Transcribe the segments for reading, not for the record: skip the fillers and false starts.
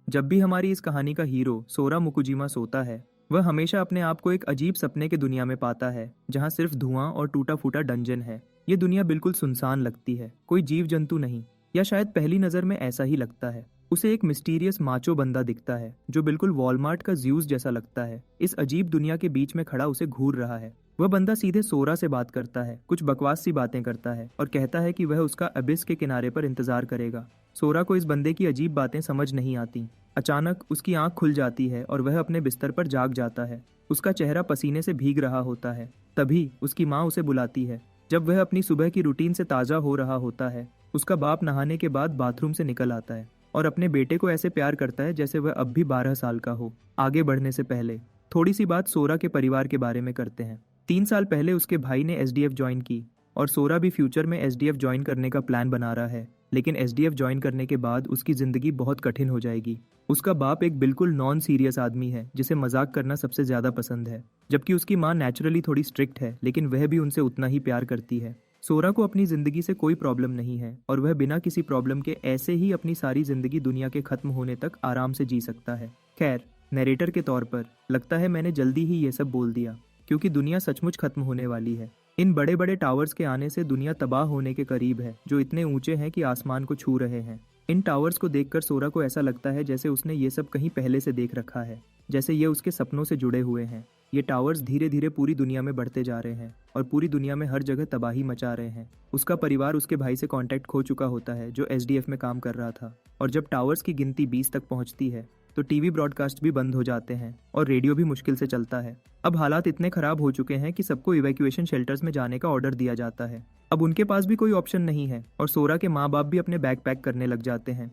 जब भी हमारी इस कहानी का हीरो सोरा मुकुजिमा सोता है, वह हमेशा अपने आप को एक अजीब सपने के दुनिया में पाता है, जहाँ सिर्फ धुआं और टूटा फूटा डंजन है। ये दुनिया बिल्कुल सुनसान लगती है, कोई जीव जंतु नहीं, या शायद पहली नजर में ऐसा ही लगता है। उसे एक मिस्टीरियस माचो बंदा दिखता है, जो बिल्कुल वॉलमार्ट का ज्यूस जैसा लगता है। इस अजीब दुनिया के बीच में खड़ा उसे घूर रहा है। वह बंदा सीधे सोरा से बात करता है, कुछ बकवास सी बातें करता है और कहता है कि वह उसका अबिस के किनारे पर इंतजार करेगा। सोरा को इस बंदे की अजीब बातें समझ नहीं आती। अचानक उसकी आंख खुल जाती है और वह अपने बिस्तर पर जाग जाता है। उसका चेहरा पसीने से भीग रहा होता है। तभी उसकी माँ उसे बुलाती है। जब वह अपनी सुबह की रूटीन से ताज़ा हो रहा होता है, उसका बाप नहाने के बाद बाथरूम से निकल आता है और अपने बेटे को ऐसे प्यार करता है जैसे वह अब भी 12 साल का हो। आगे बढ़ने से पहले थोड़ी सी बात सोरा के परिवार के बारे में करते हैं। 3 साल पहले उसके भाई ने एसडीएफ ज्वाइन की और सोरा भी फ्यूचर में एसडीएफ ज्वाइन करने का प्लान बना रहा है। लेकिन एसडीएफ ज्वाइन करने के बाद उसकी जिंदगी बहुत कठिन हो जाएगी। उसका बाप एक बिल्कुल नॉन सीरियस आदमी है, जिसे मजाक करना सबसे ज्यादा पसंद है, जबकि उसकी माँ नेचुरली थोड़ी स्ट्रिक्ट है, लेकिन वह भी उनसे उतना ही प्यार करती है। सोरा को अपनी जिंदगी से कोई प्रॉब्लम नहीं है और वह बिना किसी प्रॉब्लम के ऐसे ही अपनी सारी जिंदगी दुनिया के खत्म होने तक आराम से जी सकता है। खैर, नरेटर के तौर पर लगता है मैंने जल्दी ही ये सब बोल दिया, क्योंकि दुनिया सचमुच खत्म होने वाली है। इन बड़े बड़े टावर्स के आने से दुनिया तबाह होने के करीब है, जो इतने ऊंचे हैं कि आसमान को छू रहे हैं। इन टावर्स को देखकर सोरा को ऐसा लगता है जैसे उसने ये सब कहीं पहले से देख रखा है, जैसे ये उसके सपनों से जुड़े हुए हैं। ये टावर्स धीरे धीरे पूरी दुनिया में बढ़ते जा रहे हैं और पूरी दुनिया में हर जगह तबाही मचा रहे हैं। उसका परिवार उसके भाई से कांटेक्ट खो चुका होता है, जो एसडीएफ में काम कर रहा था। और जब टावर्स की गिनती 20 तक पहुंचती है तो टीवी ब्रॉडकास्ट भी बंद हो जाते हैं और रेडियो भी मुश्किल से चलता है। अब हालात इतने खराब हो चुके हैं कि सबको इवैक्यूएशन शेल्टर्स में जाने का ऑर्डर दिया जाता है। अब उनके पास भी कोई ऑप्शन नहीं है और सोरा के माँ बाप भी अपने बैग पैक करने लग जाते हैं।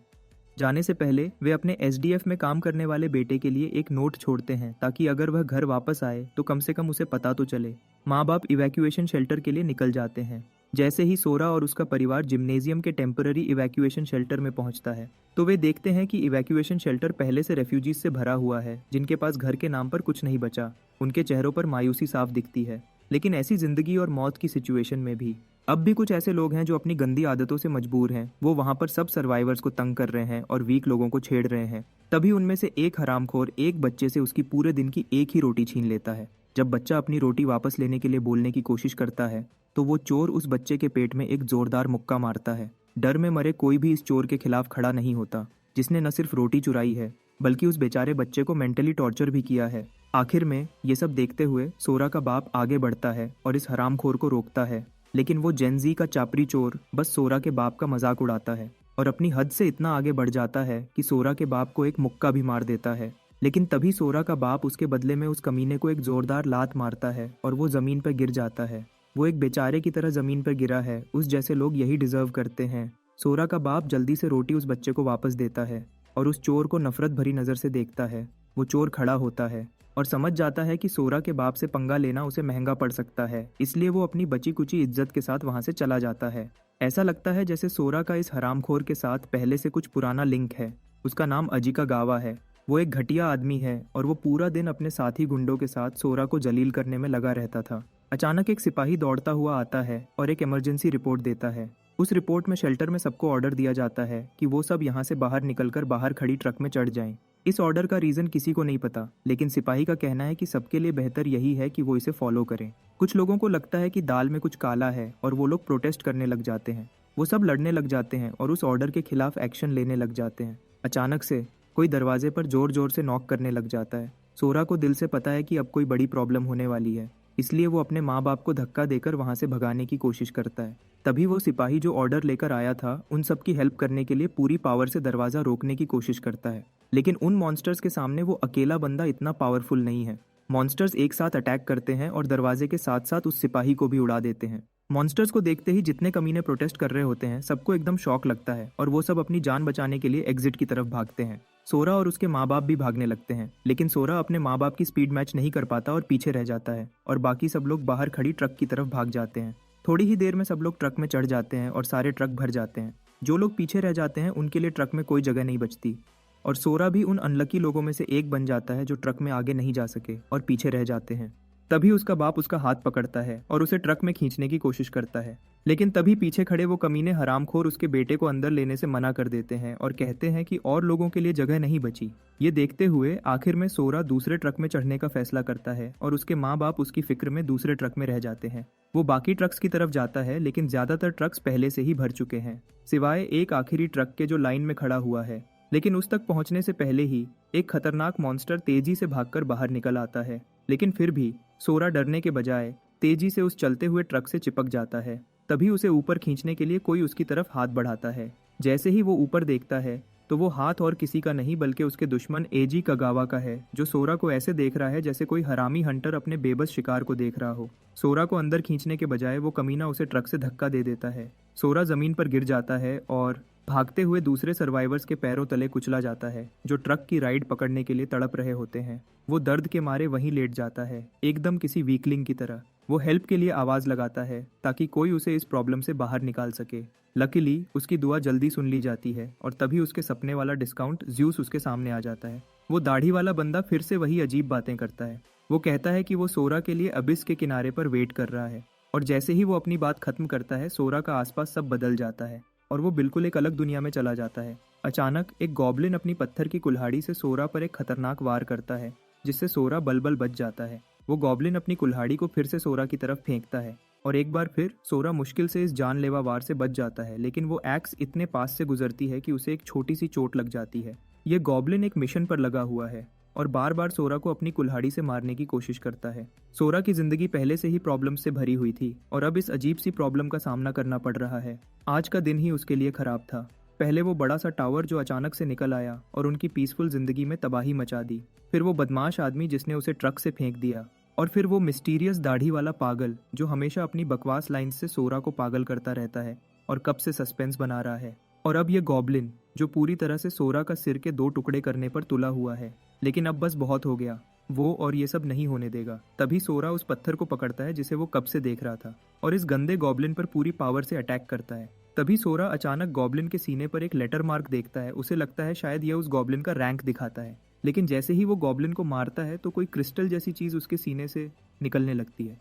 जाने से पहले वे अपने एसडीएफ में काम करने वाले बेटे के लिए एक नोट छोड़ते हैं, ताकि अगर वह घर वापस आए तो कम से कम उसे पता तो चले। माँ बाप इवैक्यूएशन शेल्टर के लिए निकल जाते हैं। जैसे ही सोरा और उसका परिवार जिम्नेजियम के टेम्पररी इवैक्यूएशन शेल्टर में पहुंचता है, तो वे देखते हैं कि इवैक्यूएशन शेल्टर पहले से रेफ्यूजीज से भरा हुआ है, जिनके पास घर के नाम पर कुछ नहीं बचा। उनके चेहरों पर मायूसी साफ दिखती है। लेकिन ऐसी जिंदगी और मौत की सिचुएशन में भी अब भी कुछ ऐसे लोग हैं जो अपनी गंदी आदतों से मजबूर हैं। वो वहां पर सब सर्वाइवर्स को तंग कर रहे हैं और वीक लोगों को छेड़ रहे हैं। तभी उनमें से एक हरामखोर एक बच्चे से उसकी पूरे दिन की एक ही रोटी छीन लेता है। जब बच्चा अपनी रोटी वापस लेने के लिए बोलने की कोशिश करता है, तो वो चोर उस बच्चे के पेट में एक जोरदार मुक्का मारता है। डर में मरे कोई भी इस चोर के खिलाफ खड़ा नहीं होता, जिसने न सिर्फ रोटी चुराई है, बल्कि उस बेचारे बच्चे को मेंटली टॉर्चर भी किया है। आखिर में ये सब देखते हुए सोरा का बाप आगे बढ़ता है और इस हरामखोर को रोकता है। लेकिन वो जेनजी का चापरी चोर बस सोरा के बाप का मजाक उड़ाता है और अपनी हद से इतना आगे बढ़ जाता है कि सोरा के बाप को एक मुक्का भी मार देता है। लेकिन तभी सोरा का बाप उसके बदले में उस कमीने को एक जोरदार लात मारता है और वो जमीन पर गिर जाता है। वो एक बेचारे की तरह जमीन पर गिरा है। उस जैसे लोग यही डिजर्व करते हैं। सोरा का बाप जल्दी से रोटी उस बच्चे को वापस देता है और उस चोर को नफरत भरी नजर से देखता है। वो चोर खड़ा होता है और समझ जाता है कि सोरा के बाप से पंगा लेना उसे महंगा पड़ सकता है, इसलिए वो अपनी बची कुची इज्जत के साथ वहां से चला जाता है। ऐसा लगता है जैसे सोरा का इस हरामखोर के साथ पहले से कुछ पुराना लिंक है। उसका नाम अजिका गावा है। वो एक घटिया आदमी है और वो पूरा दिन अपने साथी गुंडों के साथ सोरा को जलील करने में लगा रहता था। अचानक एक सिपाही दौड़ता हुआ आता है और एक इमरजेंसी रिपोर्ट देता है। उस रिपोर्ट में शेल्टर में सबको ऑर्डर दिया जाता है कि वो सब यहाँ से बाहर निकलकर बाहर खड़ी ट्रक में चढ़ जाएं। इस ऑर्डर का रीजन किसी को नहीं पता, लेकिन सिपाही का कहना है कि सबके लिए बेहतर यही है कि वो इसे फॉलो करें। कुछ लोगों को लगता है कि दाल में कुछ काला है और वो लोग प्रोटेस्ट करने लग जाते हैं। वो सब लड़ने लग जाते हैं और उस ऑर्डर के खिलाफ एक्शन लेने लग जाते हैं। अचानक से कोई दरवाजे पर जोर जोर से नॉक करने लग जाता है। सोरा को दिल से पता है कि अब कोई बड़ी प्रॉब्लम होने वाली है, इसलिए वो अपने माँ बाप को धक्का देकर वहां से भगाने की कोशिश करता है। तभी वो सिपाही जो ऑर्डर लेकर आया था, उन सब की हेल्प करने के लिए पूरी पावर से दरवाजा रोकने की कोशिश करता है। लेकिन उन मॉन्स्टर्स के सामने वो अकेला बंदा इतना पावरफुल नहीं है। मॉन्स्टर्स एक साथ अटैक करते हैं और दरवाजे के साथ साथ उस सिपाही को भी उड़ा देते हैं। मॉन्स्टर्स को देखते ही जितने कमीने प्रोटेस्ट कर रहे होते हैं, सबको एकदम शॉक लगता है और वो सब अपनी जान बचाने के लिए एग्जिट की तरफ भागते हैं। सोरा और उसके माँ बाप भी भागने लगते हैं, लेकिन सोरा अपने माँ बाप की स्पीड मैच नहीं कर पाता और पीछे रह जाता है और बाकी सब लोग बाहर खड़ी ट्रक की तरफ भाग जाते हैं। थोड़ी ही देर में सब लोग ट्रक में चढ़ जाते हैं और सारे ट्रक भर जाते हैं। जो लोग पीछे रह जाते हैं उनके लिए ट्रक में कोई जगह नहीं बचती और सोरा भी उन अनलकी लोगों में से एक बन जाता है जो ट्रक में आगे नहीं जा सके और पीछे रह जाते हैं। तभी उसका बाप उसका हाथ पकड़ता है और उसे ट्रक में खींचने की कोशिश करता है, लेकिन तभी पीछे खड़े वो कमीने हरामखोर उसके बेटे को अंदर लेने से मना कर देते हैं और कहते हैं कि और लोगों के लिए जगह नहीं बची। ये देखते हुए आखिर में सोरा दूसरे ट्रक में चढ़ने का फैसला करता है और उसके माँ बाप उसकी फिक्र में दूसरे ट्रक में रह जाते हैं। वो बाकी ट्रक्स की तरफ जाता है, लेकिन ज्यादातर ट्रक्स पहले से ही भर चुके हैं, सिवाय एक आखिरी ट्रक के जो लाइन में खड़ा हुआ है। लेकिन उस तक पहुंचने से पहले ही एक खतरनाक मॉन्स्टर तेजी से भागकर बाहर निकल आता है, लेकिन फिर भी सोरा डरने के बजाय तेजी से उस चलते हुए ट्रक से चिपक जाता है। तभी उसे ऊपर खींचने के लिए कोई उसकी तरफ हाथ बढ़ाता है। जैसे ही वो ऊपर देखता है तो वो हाथ और किसी का नहीं बल्कि उसके दुश्मन एजी कगावा का है, जो सोरा को ऐसे देख रहा है जैसे कोई हरामी हंटर अपने बेबस शिकार को देख रहा हो। सोरा को अंदर खींचने के बजाय वो कमीना उसे ट्रक से धक्का दे देता है। सोरा जमीन पर गिर जाता है और भागते हुए दूसरे सर्वाइवर्स के पैरों तले कुचला जाता है, जो ट्रक की राइड पकड़ने के लिए तड़प रहे होते हैं। वो दर्द के मारे वहीं लेट जाता है, एकदम किसी वीकलिंग की तरह। वो हेल्प के लिए आवाज लगाता है ताकि कोई उसे इस प्रॉब्लम से बाहर निकाल सके। लकीली उसकी दुआ जल्दी सुन ली जाती है और तभी उसके सपने वाला डिस्काउंट ज्यूस उसके सामने आ जाता है। वो दाढ़ी वाला बंदा फिर से वही अजीब बातें करता है। वो कहता है कि वो सोरा के लिए अबिस के किनारे पर वेट कर रहा है, और जैसे ही वो अपनी बात खत्म करता है सोरा का आसपास सब बदल जाता है और वो बिल्कुल एक अलग दुनिया में चला जाता है। अचानक एक गॉब्लिन अपनी पत्थर की कुल्हाड़ी से सोरा पर एक खतरनाक वार करता है, जिससे सोरा बलबल बच जाता है। वो गॉब्लिन अपनी कुल्हाड़ी को फिर से सोरा की तरफ फेंकता है और एक बार फिर सोरा मुश्किल से इस जानलेवा वार से बच जाता है, लेकिन वो एक्स इतने पास से गुजरती है कि उसे एक छोटी सी चोट लग जाती है। ये गॉब्लिन एक मिशन पर लगा हुआ है और बार बार सोरा को अपनी कुल्हाड़ी से मारने की कोशिश करता है। सोरा की जिंदगी पहले से ही प्रॉब्लम से भरी हुई थी और अब इस अजीब सी प्रॉब्लम का सामना करना पड़ रहा है। आज का दिन ही उसके लिए खराब था। पहले वो बड़ा सा टावर जो अचानक से निकल आया और उनकी पीसफुल जिंदगी में तबाही मचा दी। फिर वो बदमाश आदमी जिसने उसे ट्रक से फेंक दिया, और फिर वो मिस्टीरियस दाढ़ी वाला पागल जो हमेशा अपनी बकवास लाइन से सोरा को पागल करता रहता है और कब से सस्पेंस बना रहा है। और अब ये गॉब्लिन जो पूरी तरह से सोरा का सिर के 2 टुकड़े करने पर तुला हुआ है। लेकिन अब बस बहुत हो गया, वो और ये सब नहीं होने देगा। तभी सोरा उस पत्थर को पकड़ता है जिसे वो कब से देख रहा था और इस गंदे गॉब्लिन पर पूरी पावर से अटैक करता है। तभी सोरा अचानक गॉब्लिन के सीने पर एक लेटर मार्क देखता है। उसे लगता है शायद यह उस गॉब्लिन का रैंक दिखाता है, लेकिन जैसे ही वो गॉब्लिन को मारता है तो कोई क्रिस्टल जैसी चीज उसके सीने से निकलने लगती है।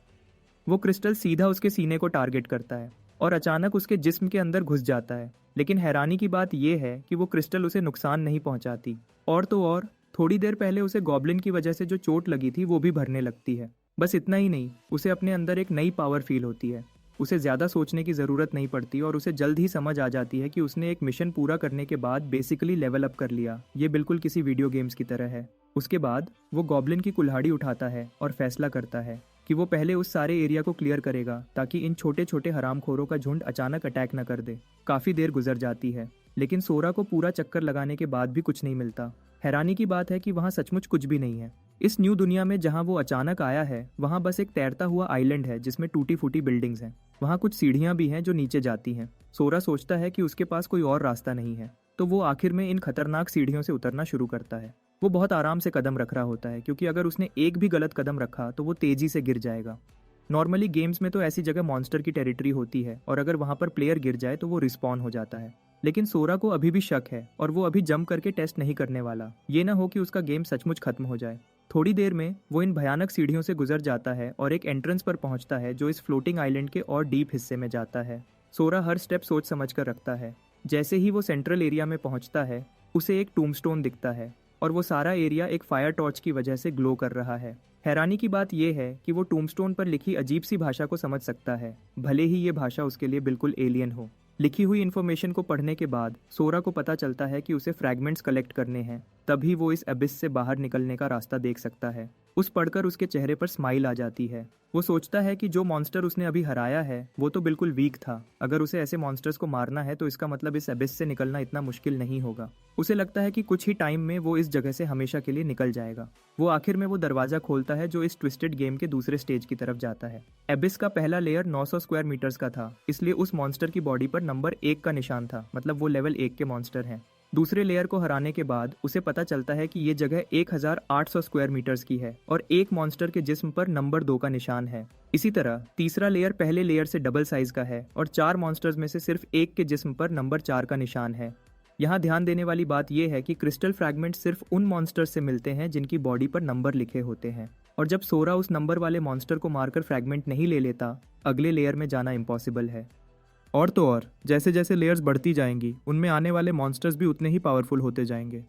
वो क्रिस्टल सीधा उसके सीने को टारगेट करता है और अचानक उसके जिस्म के अंदर घुस जाता है। लेकिन हैरानी की बात यह है कि वो क्रिस्टल उसे नुकसान नहीं पहुंचाती, और तो और थोड़ी देर पहले उसे गॉब्लिन की वजह से जो चोट लगी थी वो भी भरने लगती है। बस इतना ही नहीं, उसे अपने अंदर एक नई पावर फील होती है। उसे ज़्यादा सोचने की ज़रूरत नहीं पड़ती और उसे जल्द ही समझ आ जाती है कि उसने एक मिशन पूरा करने के बाद बेसिकली लेवल अप कर लिया। ये बिल्कुल किसी वीडियो गेम्स की तरह है। उसके बाद वो गॉब्लिन की कुल्हाड़ी उठाता है और फैसला करता है कि वो पहले उस सारे एरिया को क्लियर करेगा ताकि इन छोटे छोटे हरामखोरों का झुंड अचानक अटैक न कर दे। काफ़ी देर गुजर जाती है, लेकिन सोरा को पूरा चक्कर लगाने के बाद भी कुछ नहीं मिलता। हैरानी की बात है कि वहाँ सचमुच कुछ भी नहीं है। इस न्यू दुनिया में जहाँ वो अचानक आया है वहाँ बस एक तैरता हुआ आइलैंड है जिसमें टूटी फूटी बिल्डिंग्स हैं। वहाँ कुछ सीढ़ियाँ भी हैं जो नीचे जाती हैं। सोरा सोचता है कि उसके पास कोई और रास्ता नहीं है, तो वो आखिर में इन खतरनाक सीढ़ियों से उतरना शुरू करता है। वो बहुत आराम से कदम रख रहा होता है, क्योंकि अगर उसने एक भी गलत कदम रखा तो वो तेजी से गिर जाएगा। नॉर्मली गेम्स में तो ऐसी जगह मॉन्स्टर की टेरिटरी होती है और अगर वहाँ पर प्लेयर गिर जाए तो वो रिस्पॉन हो जाता है। लेकिन सोरा को अभी भी शक है और वो अभी जंप करके टेस्ट नहीं करने वाला। ये ना हो कि उसका गेम सचमुच खत्म हो जाए। थोड़ी देर में वो इन भयानक सीढ़ियों से गुजर जाता है और एक एंट्रेंस पर पहुंचता है जो इस फ्लोटिंग आइलैंड के और डीप हिस्से में जाता है। सोरा हर स्टेप सोच समझ कर रखता है। जैसे ही वो सेंट्रल एरिया में पहुंचता है उसे एक टूमस्टोन दिखता है और वो सारा एरिया एक फायर टॉर्च की वजह से ग्लो कर रहा है। हैरानी की बात यह है कि वो टूमस्टोन पर लिखी अजीब सी भाषा को समझ सकता है, भले ही ये भाषा उसके लिए बिल्कुल एलियन हो। लिखी हुई इन्फॉर्मेशन को पढ़ने के बाद सोरा को पता चलता है कि उसे फ्रैगमेंट्स कलेक्ट करने हैं, तभी वो इस अबिस से बाहर निकलने का रास्ता देख सकता है। उस पढ़कर उसके चेहरे पर स्माइल आ जाती है। वो सोचता है कि जो मॉन्स्टर उसने अभी हराया है वो तो बिल्कुल वीक था। अगर उसे ऐसे मॉन्स्टर्स को मारना है तो इसका मतलब इस अबिस से निकलना इतना मुश्किल नहीं होगा। उसे लगता है कि कुछ ही टाइम में वो इस जगह से हमेशा के लिए निकल जाएगा। वो आखिर में वो दरवाजा खोलता है जो इस ट्विस्टेड गेम के दूसरे स्टेज की तरफ जाता है। एबिस का पहला लेयर 900 स्क्वायर मीटर्स का था, इसलिए उस मॉन्स्टर की बॉडी पर नंबर 1 का निशान था, मतलब वो लेवल 1 के मॉन्स्टर हैं। दूसरे लेयर को हराने के बाद उसे पता चलता है कि ये जगह 1800 स्क्वायर मीटर्स की है और एक मॉन्स्टर के जिस्म पर नंबर 2 का निशान है। इसी तरह तीसरा लेयर पहले लेयर से डबल साइज का है और 4 मॉन्स्टर्स में से सिर्फ एक के जिस्म पर नंबर 4 का निशान है। यहाँ ध्यान देने वाली बात यह है कि क्रिस्टल फ्रैगमेंट सिर्फ उन मॉन्स्टर्स से मिलते हैं जिनकी बॉडी पर नंबर लिखे होते हैं, और जब सोरा उस नंबर वाले मॉन्स्टर को मारकर फ्रैगमेंट नहीं ले लेता, अगले लेयर में जाना इम्पॉसिबल है। और तो और जैसे जैसे लेयर्स बढ़ती जाएंगी, उनमें आने वाले मॉन्स्टर्स भी उतने ही पावरफुल होते जाएंगे,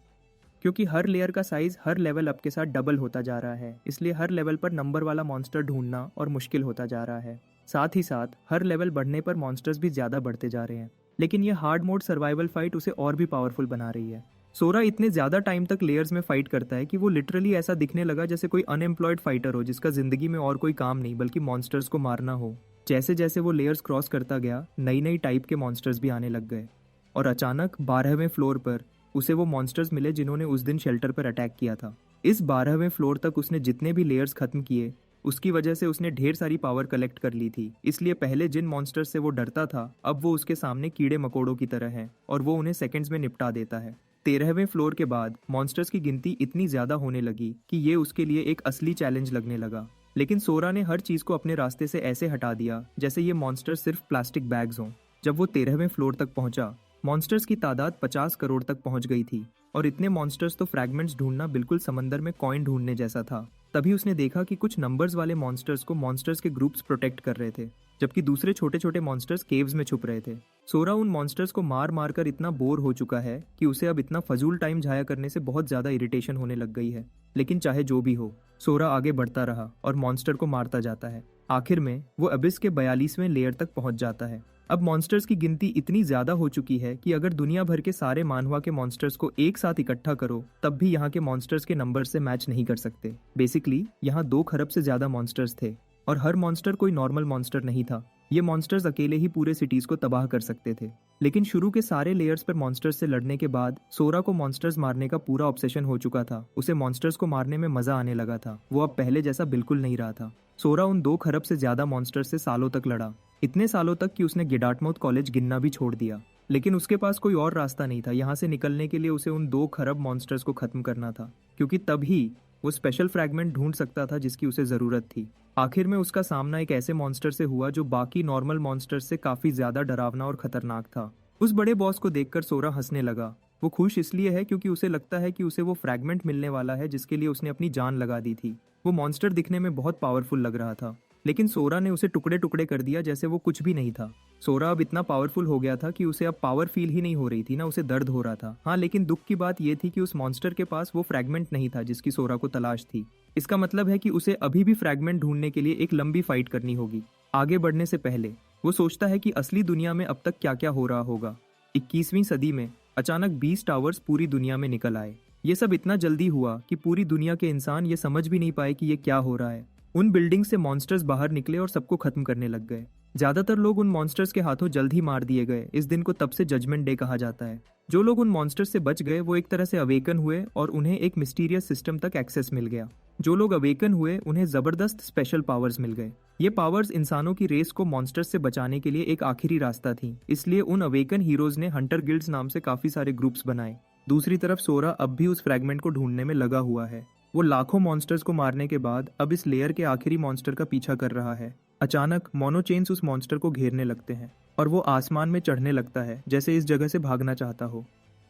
क्योंकि हर लेयर का साइज हर लेवल अप के साथ डबल होता जा रहा है। इसलिए हर लेवल पर नंबर वाला मॉन्स्टर ढूंढना और मुश्किल होता जा रहा है। साथ ही साथ हर लेवल बढ़ने पर मॉन्स्टर्स भी ज़्यादा बढ़ते जा रहे हैं, लेकिन ये हार्ड मोड सर्वाइवल फाइट उसे और भी पावरफुल बना रही है। सोरा इतने ज़्यादा टाइम तक लेयर्स में फाइट करता है कि वो लिटरली ऐसा दिखने लगा जैसे कोई अनएम्प्लॉयड फाइटर हो जिसका ज़िंदगी में और कोई काम नहीं बल्कि मॉन्स्टर्स को मारना हो। जैसे जैसे वो लेयर्स क्रॉस करता गया, नई नई टाइप के मॉन्स्टर्स भी आने लग गए, और अचानक 12वें फ्लोर पर उसे वो मॉन्स्टर्स मिले जिन्होंने उस दिन शेल्टर पर अटैक किया था। इस 12वें फ्लोर तक उसने जितने भी लेयर्स खत्म किए, उसकी वजह से उसने ढेर सारी पावर कलेक्ट कर ली थी। इसलिए पहले जिन मॉन्स्टर्स से वो डरता था, अब वो उसके सामने कीड़े मकोड़ों की तरह हैं और वो उन्हें सेकंड्स में निपटा देता है। 13वें फ्लोर के बाद मॉन्स्टर्स की गिनती इतनी ज़्यादा होने लगी कि ये उसके लिए एक असली चैलेंज लगने लगा। लेकिन सोरा ने हर चीज़ को अपने रास्ते से ऐसे हटा दिया जैसे ये मॉन्स्टर्स सिर्फ प्लास्टिक बैग्स हों। जब वो 13वें फ्लोर तक पहुंचा, मॉन्स्टर्स की तादाद 50 करोड़ तक पहुंच गई थी, और इतने मॉन्स्टर्स तो फ्रैगमेंट्स ढूंढना बिल्कुल समंदर में कॉइन ढूंढने जैसा था। तभी उसने देखा कि कुछ नंबर्स वाले मॉन्स्टर्स को मॉन्स्टर्स के ग्रुप्स प्रोटेक्ट कर रहे थे, जबकि दूसरे छोटे छोटे मॉन्स्टर्स केव्स में छुप रहे थे। सोरा उन मॉन्स्टर्स को मार मार कर इतना बोर हो चुका है कि उसे अब इतना फजूल टाइम जाया करने से बहुत ज़्यादा इरिटेशन होने लग गई है। लेकिन चाहे जो भी हो, सोरा आगे बढ़ता रहा और मॉन्स्टर को मारता जाता है। आखिर में वो अबिस के 42वें लेयर तक पहुंच जाता है। अब मॉन्स्टर्स की गिनती इतनी ज्यादा हो चुकी है कि अगर दुनिया भर के सारे मानवा के मॉन्स्टर्स को एक साथ इकट्ठा करो, तब भी यहाँ के मॉन्स्टर्स के नंबर से मैच नहीं कर सकते। बेसिकली यहाँ 2 खरब से ज्यादा मॉन्स्टर्स थे, और हर मॉन्स्टर कोई नॉर्मल मॉन्स्टर नहीं था। ये मॉन्स्टर्स अकेले ही पूरे सिटीज को तबाह कर सकते थे। लेकिन शुरू के सारे लेयर्स पर मॉन्स्टर्स से लड़ने के बाद सोरा को मॉन्स्टर्स मारने का पूरा ऑब्सेशन हो चुका था। उसे मॉन्स्टर्स को मारने में मजा आने लगा था। वो अब पहले जैसा बिल्कुल नहीं रहा था। सोरा उन 2 खरब से ज्यादा मॉन्स्टर्स से सालों तक लड़ा, इतने सालों तक कि उसने गिडार्टमाउथ कॉलेज गिनना भी छोड़ दिया। लेकिन उसके पास कोई और रास्ता नहीं था। यहाँ से निकलने के लिए उसे उन 2 खरब मॉन्स्टर्स को खत्म करना था, क्योंकि तभी वो स्पेशल फ्रैगमेंट ढूंढ सकता था जिसकी उसे जरूरत थी। आखिर में उसका सामना एक ऐसे मॉन्स्टर से हुआ जो बाकी नॉर्मल मॉन्स्टर्स से काफी ज्यादा डरावना और खतरनाक था। उस बड़े बॉस को देखकर सोरा हंसने लगा। वो खुश इसलिए है क्योंकि उसे लगता है कि उसे वो फ्रैगमेंट मिलने वाला है जिसके लिए उसने अपनी जान लगा दी थी। वो मॉन्स्टर दिखने में बहुत पावरफुल लग रहा था, लेकिन सोरा ने उसे टुकड़े टुकड़े कर दिया जैसे वो कुछ भी नहीं था। सोरा अब इतना पावरफुल हो गया था कि उसे अब पावर फील ही नहीं हो रही थी, ना उसे दर्द हो रहा था। हाँ, लेकिन दुख की बात यह थी कि उस मॉन्स्टर के पास वो फ्रैगमेंट नहीं था जिसकी सोरा को तलाश थी। इसका मतलब है कि उसे अभी भी फ्रैगमेंट ढूंढने के लिए एक लंबी फाइट करनी होगी। आगे बढ़ने से पहले वो सोचता है कि असली दुनिया में अब तक क्या क्या हो रहा होगा। 21वीं सदी में अचानक 20 टावर्स पूरी दुनिया में निकल आए। ये सब इतना जल्दी हुआ कि पूरी दुनिया के इंसान ये समझ भी नहीं पाए कि ये क्या हो रहा है। उन बिल्डिंग से मॉन्स्टर्स बाहर निकले और सबको खत्म करने लग गए। ज्यादातर लोग उन मॉन्स्टर्स के हाथों जल्द ही मार दिए गए। इस दिन को तब से जजमेंट डे कहा जाता है। जो लोग उन मॉन्स्टर्स से बच गए वो एक तरह से अवेकन हुए और उन्हें एक मिस्टीरियस सिस्टम तक एक्सेस मिल गया। जो लोग अवेकन हुए उन्हें जबरदस्त स्पेशल पावर्स मिल गए। ये पावर्स इंसानों की रेस को मॉन्स्टर्स से बचाने के लिए एक आखिरी रास्ता थी। इसलिए उन अवेकन हीरोज ने हंटर गिल्ड्स नाम से काफी सारे ग्रुप्स बनाए। दूसरी तरफ सोरा अब भी उस फ्रैगमेंट को ढूंढने में लगा हुआ है। वो लाखों मॉन्स्टर्स को मारने के बाद अब इस लेयर के आखिरी मॉन्स्टर का पीछा कर रहा है। अचानक मोनोचेन्स उस मॉन्स्टर को घेरने लगते हैं और वो आसमान में चढ़ने लगता है जैसे इस जगह से भागना चाहता हो।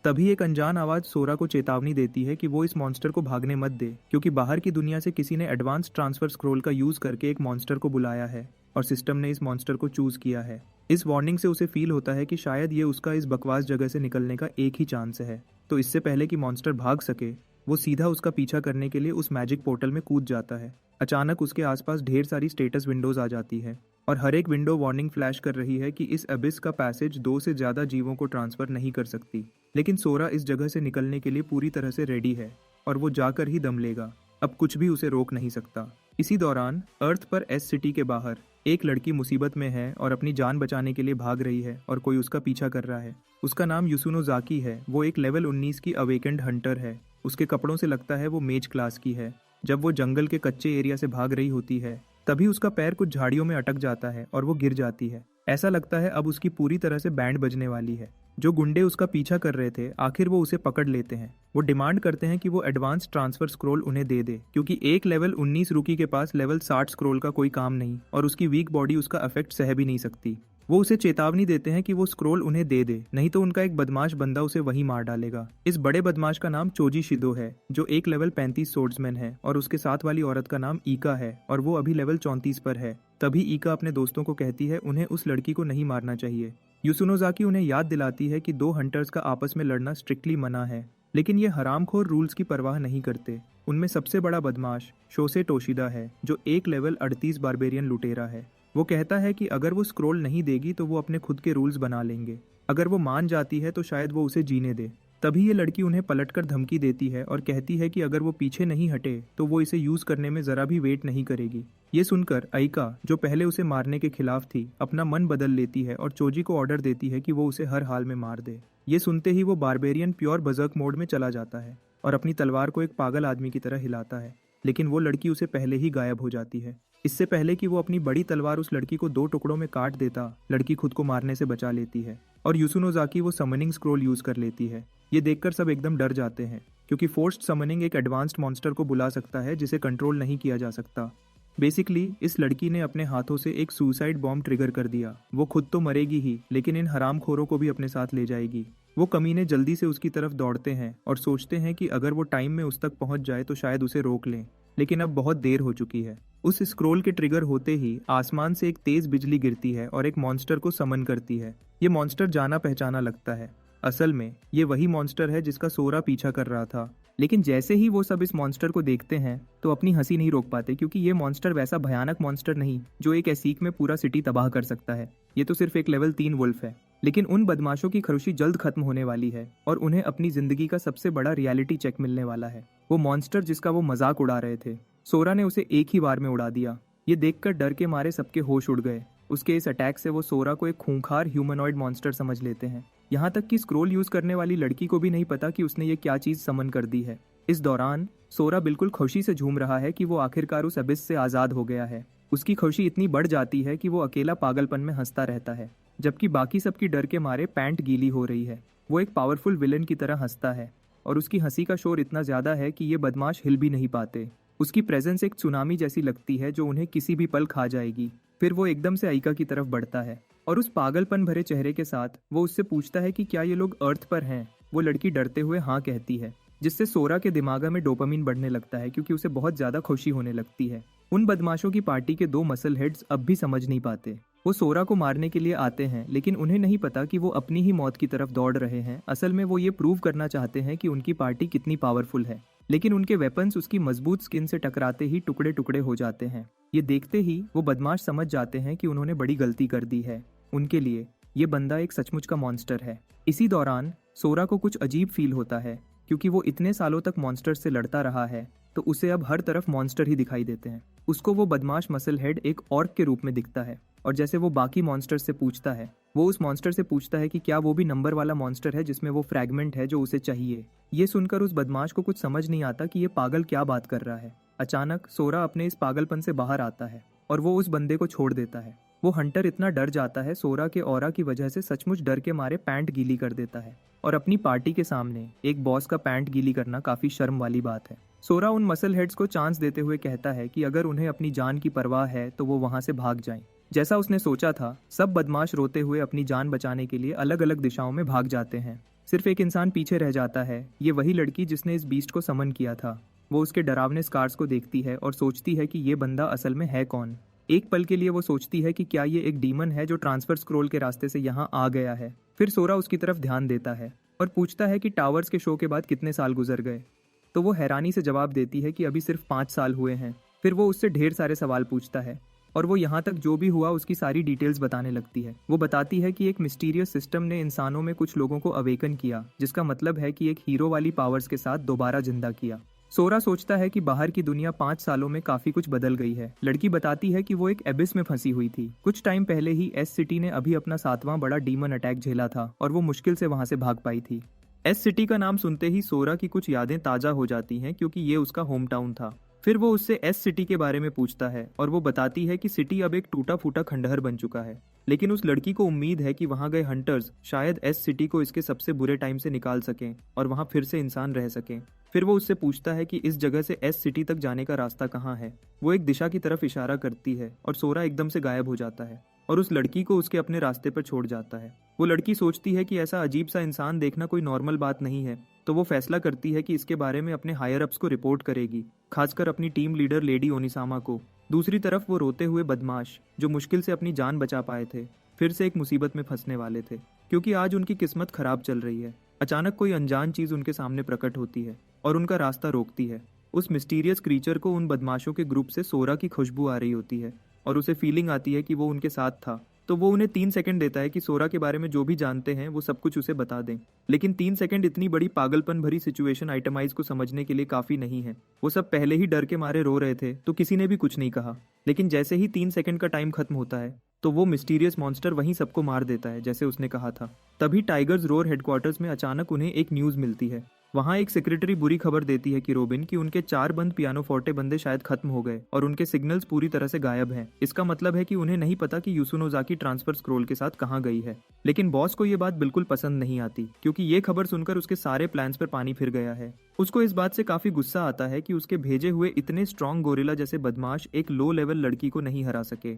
तभी एक अनजान आवाज सोरा को चेतावनी देती है कि वो इस मॉन्स्टर को भागने मत दे, क्योंकि बाहर की दुनिया से किसी ने एडवांस ट्रांसफर स्क्रोल का यूज करके एक मॉन्स्टर को बुलाया है और सिस्टम ने इस मॉन्स्टर को चूज किया है। इस वार्निंग से उसे फील होता है कि शायद ये उसका इस बकवास जगह से निकलने का एक ही चांस है। तो इससे पहले कि मॉन्स्टर भाग सके, वो सीधा उसका पीछा करने के लिए उस मैजिक पोर्टल में कूद जाता है। अचानक उसके आसपास ढेर सारी स्टेटस विंडोज आ जाती है और हर एक विंडो वार्निंग फ्लैश कर रही है कि इस अबिस का पैसेज 2 से ज्यादा जीवों को ट्रांसफर नहीं कर सकती। लेकिन सोरा इस जगह से निकलने के लिए पूरी तरह से रेडी है और वो जाकर ही दम लेगा। अब कुछ भी उसे रोक नहीं सकता। इसी दौरान अर्थ पर एस सिटी के बाहर एक लड़की मुसीबत में है और अपनी जान बचाने के लिए भाग रही है और कोई उसका पीछा कर रहा है। उसका नाम युसुनो जाकी है। वो एक लेवल 19 की अवेकेंड हंटर है। उसके कपड़ों से लगता है वो मेज क्लास की है। जब वो जंगल के कच्चे एरिया से भाग रही होती है, तभी उसका पैर कुछ झाड़ियों में अटक जाता है और वो गिर जाती है। ऐसा लगता है अब उसकी पूरी तरह से बैंड बजने वाली है। जो गुंडे उसका पीछा कर रहे थे, आखिर वो उसे पकड़ लेते हैं। वो डिमांड करते हैं कि वो एडवांस ट्रांसफर स्क्रोल उन्हें दे दे, क्योंकि एक लेवल 19 रूकी के पास लेवल 60 स्क्रोल का कोई काम नहीं और उसकी वीक बॉडी उसका इफेक्ट सह भी नहीं सकती। वो उसे चेतावनी देते हैं कि वो स्क्रोल उन्हें दे दे, नहीं तो उनका एक बदमाश बंदा उसे वहीं मार डालेगा। इस बड़े बदमाश का नाम चोजी शिदो है, जो एक लेवल 35 सोर्ड्समैन है, और उसके साथ वाली औरत का नाम ईका है और वो अभी लेवल 34 पर है। तभी ईका अपने दोस्तों को कहती है उन्हें उस लड़की को नहीं मारना चाहिए। यूसुनोजाकी उन्हें याद दिलाती है कि दो हंटर्स का आपस में लड़ना स्ट्रिक्टली मना है, लेकिन ये हरामखोर रूल्स की परवाह नहीं करते। उनमें सबसे बड़ा बदमाश शोसे टोशिदा है, जो एक लेवल 38 बारबेरियन लुटेरा है। वो कहता है कि अगर वो स्क्रोल नहीं देगी तो वो अपने खुद के रूल्स बना लेंगे। अगर वो मान जाती है तो शायद वो उसे जीने दे। तभी ये लड़की उन्हें पलटकर धमकी देती है और कहती है कि अगर वो पीछे नहीं हटे तो वो इसे यूज करने में जरा भी वेट नहीं करेगी। ये सुनकर आइका, जो पहले उसे मारने के खिलाफ थी, अपना मन बदल लेती है और चोजी को ऑर्डर देती है कि वो उसे हर हाल में मार दे। ये सुनते ही वो बारबेरियन प्योर बजर्क मोड में चला जाता है और अपनी तलवार को एक पागल आदमी की तरह हिलाता है, लेकिन वो लड़की उसे पहले ही गायब हो जाती है। इससे पहले कि वो अपनी बड़ी तलवार उस लड़की को 2 टुकड़ों में काट देता, लड़की खुद को मारने से बचा लेती है और यूसुनोजाकी वो समनिंग स्क्रोल यूज कर लेती है। ये देखकर सब एकदम डर जाते हैं, क्योंकि फोर्स्ड समनिंग एक एडवांस्ड मॉन्स्टर को बुला सकता है जिसे कंट्रोल नहीं किया जा सकता। बेसिकली इस लड़की ने अपने हाथों से एक सुसाइड बॉम्ब ट्रिगर कर दिया। वो खुद तो मरेगी ही, लेकिन इन हरामखोरों को भी अपने साथ ले जाएगी। वो कमीने जल्दी से उसकी तरफ दौड़ते हैं और सोचते हैं कि अगर वो टाइम में उस तक पहुंच जाए तो शायद उसे रोक लें, लेकिन अब बहुत देर हो चुकी है। उस स्क्रोल के ट्रिगर होते ही आसमान से एक तेज बिजली गिरती है और एक मॉन्स्टर को समन करती है। ये मॉन्स्टर जाना पहचाना लगता है। असल में ये वही मॉन्स्टर है जिसका सोरा पीछा कर रहा था। लेकिन जैसे ही वो सब इस मॉन्स्टर को देखते हैं तो अपनी हंसी नहीं रोक पाते, क्योंकि ये मॉन्स्टर वैसा भयानक मॉन्स्टर नहीं जो एक एसीक में पूरा सिटी तबाह कर सकता है। ये तो सिर्फ एक लेवल 3 वुल्फ है। लेकिन उन बदमाशों की खरुशी जल्द खत्म होने वाली है और उन्हें अपनी जिंदगी का सबसे बड़ा रियलिटी चेक मिलने वाला है। वो मॉन्स्टर जिसका वो मजाक उड़ा रहे थे, सोरा ने उसे एक ही बार में उड़ा दिया। ये देखकर डर के मारे सबके होश उड़ गए। उसके इस अटैक से वो सोरा को एक खूंखार ह्यूमनॉइड मॉन्स्टर समझ लेते हैं। यहाँ तक कि स्क्रोल यूज करने वाली लड़की को भी नहीं पता कि उसने ये क्या चीज समन कर दी है। इस दौरान सोरा बिल्कुल खुशी से झूम रहा है कि वो आखिरकार उस अबिस से आजाद हो गया है। उसकी खुशी इतनी बढ़ जाती है कि वो अकेला पागलपन में हंसता रहता है, जबकि बाकी सबकी डर के मारे पैंट गीली हो रही है। वो एक पावरफुल विलन की तरह हंसता है और उसकी हंसी का शोर इतना ज्यादा है कि ये बदमाश हिल भी नहीं पाते। उसकी प्रेजेंस एक सुनामी जैसी लगती है जो उन्हें किसी भी पल खा जाएगी। फिर वो एकदम से आइका की तरफ बढ़ता है और उस पागलपन भरे चेहरे के साथ वो उससे पूछता है कि क्या ये लोग अर्थ पर हैं। वो लड़की डरते हुए हाँ कहती है, जिससे सोरा के दिमाग में डोपामिन बढ़ने लगता है, क्योंकि उसे बहुत ज्यादा खुशी होने लगती है। उन बदमाशों की पार्टी के 2 मसल हेड्स अब भी समझ नहीं पाते। वो सोरा को मारने के लिए आते हैं, लेकिन उन्हें नहीं पता कि वो अपनी ही मौत की तरफ दौड़ रहे हैं। असल में वो ये प्रूव करना चाहते हैं कि उनकी पार्टी कितनी पावरफुल है, लेकिन उनके वेपन्स उसकी मजबूत स्किन से टकराते ही टुकड़े टुकड़े हो जाते हैं। ये देखते ही वो बदमाश समझ जाते हैं कि उन्होंने बड़ी गलती कर दी है। उनके लिए ये बंदा एक सचमुच का मॉन्स्टर है। इसी दौरान सोरा को कुछ अजीब फील होता है, क्योंकि वो इतने सालों तक मॉन्स्टर से लड़ता रहा है, तो उसे अब हर तरफ मॉन्स्टर ही दिखाई देते हैं। उसको वो बदमाश मसल हेड एक ऑर्क के रूप में दिखता है और जैसे वो बाकी मॉन्स्टर से पूछता है, वो उस मॉन्स्टर से पूछता है कि क्या वो भी नंबर वाला मॉन्स्टर है जिसमें वो फ्रैगमेंट है जो उसे चाहिए। ये सुनकर उस बदमाश को कुछ समझ नहीं आता कि ये पागल क्या बात कर रहा है। अचानक सोरा अपने इस पागलपन से बाहर आता है और वो उस बंदे को छोड़ देता है। वो हंटर इतना डर जाता है सोरा के ऑरा की वजह से, सचमुच डर के मारे पैंट गीली कर देता है। और अपनी पार्टी के सामने एक बॉस का पैंट गीली करना काफी शर्म वाली बात है। सोरा उन मसल हेड्स को चांस देते हुए कहता है कि अगर उन्हें अपनी जान की परवाह है तो वो वहां से भाग जाएं। जैसा उसने सोचा था, सब बदमाश रोते हुए अपनी जान बचाने के लिए अलग अलग दिशाओं में भाग जाते हैं। सिर्फ एक इंसान पीछे रह जाता है, ये वही लड़की जिसने इस बीस्ट को समन किया था। वो उसके डरावने स्कार्स को देखती है और सोचती है कि ये बंदा असल में है कौन। एक पल के लिए वो सोचती है कि क्या ये एक डीमन है जो ट्रांसफर स्क्रोल के रास्ते से यहाँ आ गया है। फिर सोरा उसकी तरफ ध्यान देता है और पूछता है कि टावर्स के शो के बाद कितने साल गुजर गए। तो वो हैरानी से जवाब देती है कि अभी सिर्फ 5 साल हुए हैं। फिर वो उससे ढेर सारे सवाल पूछता है और वो यहाँ तक जो भी हुआ उसकी सारी डिटेल्स बताने लगती है। वो बताती है कि एक मिस्टीरियस सिस्टम ने इंसानों में कुछ लोगों को अवेकन किया, जिसका मतलब है कि एक हीरो वाली पावर्स के साथ दोबारा जिंदा किया। सोरा सोचता है कि बाहर की दुनिया 5 सालों में काफी कुछ बदल गई है। लड़की बताती है कि वो एक एबिस में फंसी हुई थी। कुछ टाइम पहले ही एस सिटी ने अभी अपना 7वां बड़ा डीमन अटैक झेला था और वो मुश्किल से वहां से भाग पाई थी। एस सिटी का नाम सुनते ही सोरा की कुछ यादें ताजा हो जाती हैं, क्योंकि ये उसका होम टाउन था। फिर वो उससे एस सिटी के बारे में पूछता है और वो बताती है कि सिटी अब एक टूटा फूटा खंडहर बन चुका है। लेकिन उस लड़की को उम्मीद है कि वहां गए हंटर्स शायद एस सिटी को इसके सबसे बुरे टाइम से निकाल सकें और वहां फिर से इंसान रह सकें। फिर वो उससे पूछता है कि इस जगह से एस सिटी तक जाने का रास्ता कहाँ है। वो एक दिशा की तरफ इशारा करती है और सोरा एकदम से गायब हो जाता है। और उस लड़की को उसके अपने रास्ते पर छोड़ जाता है। वो लड़की सोचती है कि ऐसा अजीब सा इंसान देखना कोई नॉर्मल बात नहीं है, तो वो फैसला करती है कि इसके बारे में अपने हायर अप्स को रिपोर्ट करेगी, खासकर अपनी टीम लीडर लेडी ओनिसामा को। दूसरी तरफ वो रोते हुए बदमाश, जो मुश्किल से अपनी जान बचा पाए थे, फिर से एक मुसीबत में फंसने वाले थे, क्योंकि आज उनकी किस्मत खराब चल रही है। अचानक कोई अनजान चीज उनके सामने प्रकट होती है और उनका रास्ता रोकती है। उस मिस्टीरियस क्रीचर को उन बदमाशों के ग्रुप से सोरा की खुशबू आ रही होती है और उसे फीलिंग आती है कि वो उनके साथ था। तो वो उन्हें 3 सेकंड देता है कि सोरा के बारे में जो भी जानते हैं वो सब कुछ उसे बता दें। लेकिन 3 सेकंड इतनी बड़ी पागलपन भरी सिचुएशन आइटमाइज को समझने के लिए काफी नहीं है। वो सब पहले ही डर के मारे रो रहे थे, तो किसी ने भी कुछ नहीं कहा। लेकिन जैसे ही 3 सेकंड का टाइम खत्म होता है, तो वो मिस्टीरियस मॉन्स्टर वहीं सबको मार देता है, जैसे उसने कहा था। तभी टाइगर्स रोर हेडक्वार्टर्स में अचानक उन्हें एक न्यूज मिलती है। वहाँ एक सेक्रेटरी बुरी खबर देती है कि रोबिन कि उनके 4 बंद पियानो फोर्टे बंदे शायद खत्म हो गए और उनके सिग्नल्स पूरी तरह से गायब हैं। इसका मतलब है कि उन्हें नहीं पता कि यूसुनोजाकी ट्रांसफर स्क्रोल के साथ कहाँ गई है। लेकिन बॉस को ये बात बिल्कुल पसंद नहीं आती, क्योंकि ये खबर सुनकर उसके सारे प्लान्स पर पानी फिर गया है। उसको इस बात से काफी गुस्सा आता है कि उसके भेजे हुए इतने स्ट्रॉन्ग गोरिल्ला जैसे बदमाश एक लो लेवल लड़की को नहीं हरा सके।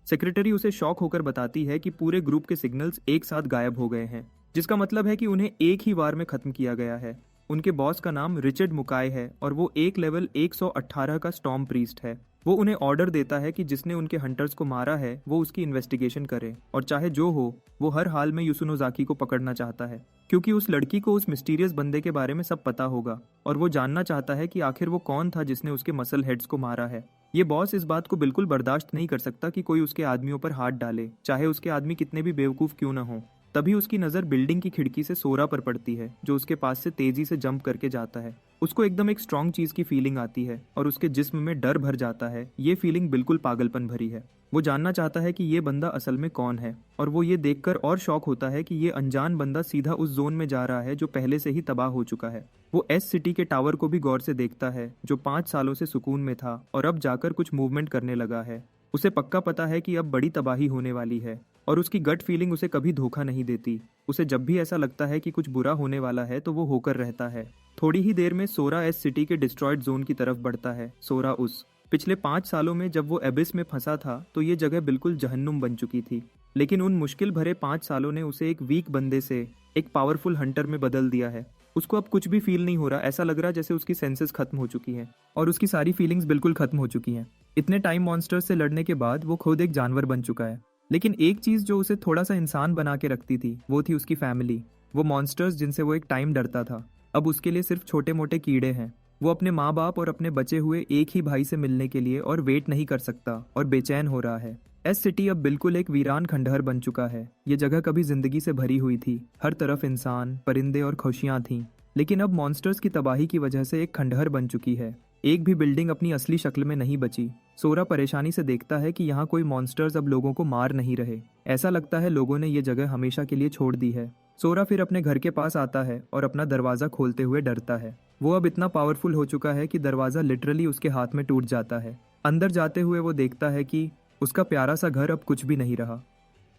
सेक्रेटरी उसे शॉक होकर बताती है कि पूरे ग्रुप के सिग्नल्स एक साथ गायब हो गए हैं, जिसका मतलब है कि उन्हें एक ही वार में खत्म किया गया है। उनके बॉस का नाम रिचर्ड मुकाय है और वो एक लेवल 118 का स्टॉर्म प्रीस्ट है। वो उन्हें ऑर्डर देता है कि जिसने उनके हंटर्स को मारा है वो उसकी इन्वेस्टिगेशन करे, और चाहे जो हो वो हर हाल में यूसुनोजाकी को पकड़ना चाहता है, क्योंकि उस लड़की को उस मिस्टीरियस बंदे के बारे में सब पता होगा और वो जानना चाहता है कि आखिर वो कौन था जिसने उसके मसल हेड्स को मारा है। ये बॉस इस बात को बिल्कुल बर्दाश्त नहीं कर सकता कि कोई उसके आदमियों पर हाथ डाले, चाहे उसके आदमी कितने भी बेवकूफ क्यों न हो। तभी उसकी नजर बिल्डिंग की खिड़की से सोरा पर पड़ती है, जो उसके पास से तेजी से जंप करके जाता है। उसको एकदम एक स्ट्रॉन्ग चीज की फीलिंग आती है और उसके जिस्म में डर भर जाता है। ये फीलिंग बिल्कुल पागलपन भरी है। वो जानना चाहता है कि ये बंदा असल में कौन है, और वो ये देखकर और शॉक होता है कि ये अनजान बंदा सीधा उस जोन में जा रहा है जो पहले से ही तबाह हो चुका है। वो एस सिटी के टावर को भी गौर से देखता है, जो 5 सालों से सुकून में था और अब जाकर कुछ मूवमेंट करने लगा है। उसे पक्का पता है कि अब बड़ी तबाही होने वाली है, और उसकी गट फीलिंग उसे कभी धोखा नहीं देती। उसे जब भी ऐसा लगता है कि कुछ बुरा होने वाला है तो वो होकर रहता है। थोड़ी ही देर में सोरा एस सिटी के डिस्ट्रॉयड जोन की तरफ बढ़ता है। सोरा उस पिछले 5 सालों में जब वो एबिस में फंसा था तो ये जगह बिल्कुल जहन्नुम बन चुकी थी, लेकिन उन मुश्किल भरे 5 सालों ने उसे एक वीक बंदे से एक पावरफुल हंटर में बदल दिया है। उसको अब कुछ भी फील नहीं हो रहा, ऐसा लग रहा जैसे उसकी सेंसेस खत्म हो चुकी हैं और उसकी सारी फीलिंग्स बिल्कुल खत्म हो चुकी हैं। इतने टाइम मॉन्स्टर्स से लड़ने के बाद वो खुद एक जानवर बन चुका है। लेकिन एक चीज जो उसे थोड़ा सा इंसान बना के रखती थी वो थी उसकी फैमिली। वो मॉन्स्टर्स जिनसे वो एक टाइम डरता था, अब उसके लिए सिर्फ छोटे मोटे कीड़े हैं। वो अपने माँ बाप और अपने बचे हुए एक ही भाई से मिलने के लिए और वेट नहीं कर सकता और बेचैन हो रहा है। एस सिटी अब बिल्कुल एक वीरान खंडहर बन चुका है। ये जगह कभी जिंदगी से भरी हुई थी, हर तरफ इंसान, परिंदे और खुशियां थीं, लेकिन अब मॉन्स्टर्स की तबाही की वजह से एक खंडहर बन चुकी है। एक भी बिल्डिंग अपनी असली शक्ल में नहीं बची। सोरा परेशानी से देखता है कि यहाँ कोई मॉन्स्टर्स अब लोगों को मार नहीं रहे। ऐसा लगता है लोगों ने ये जगह हमेशा के लिए छोड़ दी है। सोरा फिर अपने घर के पास आता है और अपना दरवाजा खोलते हुए डरता है। वो अब इतना पावरफुल हो चुका है कि दरवाजा लिटरली उसके हाथ में टूट जाता है। अंदर जाते हुए वो देखता है कि उसका प्यारा सा घर अब कुछ भी नहीं रहा।